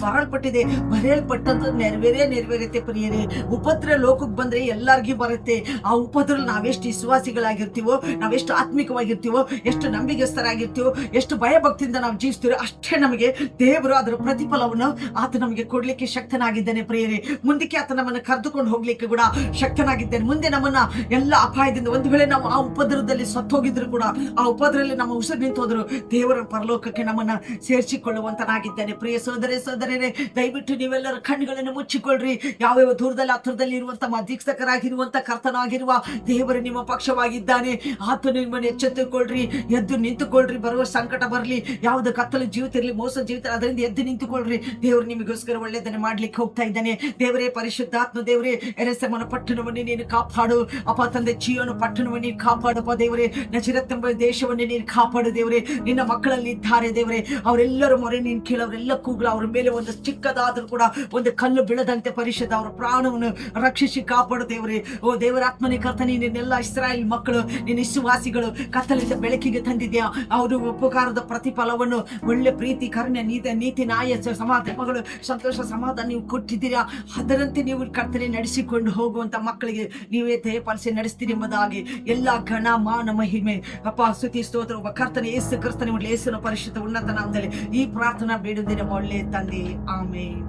ಬರೆಯಲ್ಪಟ್ಟಂತ ನೆರವೇರುತ್ತೆ ಪ್ರಿಯರೇ. ಉಪದ್ರ ಲೋಕಕ್ಕೆ ಬಂದ್ರೆ ಎಲ್ಲರಿಗೂ ಬರುತ್ತೆ. ಆ ಉಪದ್ರ ನಾವೆಷ್ಟು ವಿಶ್ವಾಸಿಗಳಾಗಿರ್ತೀವೋ, ನಾವೆಷ್ಟು ಆತ್ಮಿಕವಾಗಿರ್ತೀವೋ, ಎಷ್ಟು ನಂಬಿಕೆಸ್ಥರಾಗಿರ್ತೀವೋ, ಎಷ್ಟು ಭಯಭಕ್ತಿಯಿಂದ ನಾವು ಜೀವಿಸ್ತೀವೋ, ಅಷ್ಟೇ ನಮಗೆ ದೇವರು ಅದರ ಪ್ರತಿಫಲವನ್ನು ಆತ ನಮಗೆ ಕೊಡ್ಲಿಕ್ಕೆ ಶಕ್ತನಾಗಿದ್ದಾನೆ ಪ್ರಿಯರೇ. ಮುಂದಕ್ಕೆ ಆತ ನಮ್ಮನ್ನು ಕರೆದುಕೊಂಡು ಹೋಗ್ಲಿಕ್ಕೆ ಕೂಡ ಶಕ್ತನಾಗಿದ್ದಾನೆ. ಮುಂದೆ ನಮ್ಮನ್ನ ಎಲ್ಲ ಅಪಾಯದಿಂದ, ಒಂದು ವೇಳೆ ನಾವು ಆ ಉಪದ್ರವದಲ್ಲಿ ಸತ್ತೋಗಿದ್ರು ಕೂಡ, ಆ ಉಪದ್ರವದಲ್ಲಿ ನಮ್ಮ ಉಸಿರು ನಿಂತೋದ್ರು, ದೇವರ ಪರಲೋಕಕ್ಕೆ ನಮ್ಮನ್ನ ಸೇರಿಸಿಕೊಳ್ಳುವಂತನಾಗಿದ್ದಾನೆ. ಪ್ರಿಯ ಸಹೋದರರೇ, ದಯವಿಟ್ಟು ನೀವೆಲ್ಲರ ಕಣ್ಣುಗಳನ್ನು ಮುಚ್ಚಿಕೊಳ್ಳ್ರಿ. ಯಾವ್ಯಾವ ದೂರದಲ್ಲಿ ಹತ್ತಿರದಲ್ಲಿ ಕಾಲದಲ್ಲಿರುವಂತ ಮಧ್ಯಸ್ಥಕರಾಗಿರುವಂತ ಕರ್ತನಾಗಿರುವ ದೇವರು ನಿಮ್ಮ ಪಕ್ಷವಾಗಿದ್ದಾನೆ. ಆತನು ನಿಮ್ಮನ್ನು ಎಚ್ಚೆತ್ತುಕೊಳ್ಳ್ರಿ, ಎದ್ದು ನಿಂತುಕೊಳ್ಳ್ರಿ. ಬರುವ ಸಂಕಟ ಬರಲಿ, ಯಾವ್ದು ಕತ್ತಲು ಜೀವಿತ ಇರಲಿ, ಮೋಸ ಜೀವಿತ, ಅದರಿಂದ ಎದ್ದು ನಿಂತುಕೊಳ್ಳ್ರಿ. ದೇವರು ನಿಮಗೋಸ್ಕರ ಒಳ್ಳೆಯದನ್ನು ಮಾಡ್ಲಿಕ್ಕೆ ಹೋಗ್ತಾ ಇದ್ದಾನೆ. ದೇವರೇ, ಪರಿಶುದ್ಧಾತ್ಮ ದೇವರೇ, ಎರೆಸಮನ ಪಟ್ಟಣವನ್ನು ನೀನು ಕಾಪಾಡು ಅಪ್ಪ. ತಂದೆ ಚೀಯೋನು ಪಟ್ಟಣವನ್ನು ನೀನು ಕಾಪಾಡಪ್ಪ ದೇವರೇ. ನಜರೇತ್ ಎಂಬ ದೇಶವನ್ನು ನೀನು ಕಾಪಾಡು ದೇವರೇ. ನಿನ್ನ ಮಕ್ಕಳಲ್ಲಿ ಇದ್ದಾರೆ ದೇವರೇ, ಅವರೆಲ್ಲರ ಮೊರೆ ನೀನು ಕೇಳು, ಅವರೆಲ್ಲ ಕೂಗಲು, ಅವ್ರ ಮೇಲೆ ಒಂದು ಚಿಕ್ಕದಾದ್ರೂ ಕೂಡ ಒಂದು ಕಲ್ಲು ಬೀಳದಂತೆ ಪರಿಶುದ್ಧ ಅವರ ಪ್ರಾಣವನ್ನು ರಕ್ಷಿಸಿ ಕಾಪಾಡು ದೇವರೇ. ಓ ದೇವರಾತ್ಮನೇ ಕರ್ತನೇ, ನಿನ್ನೆಲ್ಲ ಇಸ್ರಾಯೇಲ್ ಮಕ್ಕಳು, ನಿನ್ನ ವಿಶ್ವಾಸಿಗಳು ಕತ್ತಲಿಂದ ಬೆಳಕಿಗೆ ತಂದಿದ್ಯಾ. ಅವರು ಉಪಕಾರದ ಪ್ರತಿಫಲವನ್ನು, ಒಳ್ಳೆ ಪ್ರೀತಿ, ಕರುಣೆ, ನೀತಿ, ನ್ಯಾಯ, ಸಮಾಧಾನಗಳು, ಸಂತೋಷ, ಸಮಾಧಾನ ನೀವು ಕೊಟ್ಟಿದ್ದೀರಾ. ಅದರಂತೆ ನೀವು ಕರ್ತನೆ ನಡೆಸಿಕೊಂಡು ಹೋಗುವಂತ ಮಕ್ಕಳಿಗೆ ನೀವೇ ದಯಪಾಲಿಸಿ ನಡೆಸ್ತೀರಿ ಎಂಬುದಾಗಿ ಎಲ್ಲ ಘನ ಮಾನ ಮಹಿಮೆ ಅಪ್ಪ, ಸ್ತುತಿ ಸ್ತೋತ್ರ ಒಬ್ಬ ಕರ್ತನೆ ಯೇಸು ಕ್ರಿಸ್ತನ ಯೇಸುವಿನ ಪರಿಶುದ್ಧ ಉನ್ನತ ನಾಮದಲ್ಲಿ ಈ ಪ್ರಾರ್ಥನಾ ಬೇಡುವುದೇ ನಮ್ಮ ಒಳ್ಳೆಯ ತಂದೆ. ಆಮೆನ್.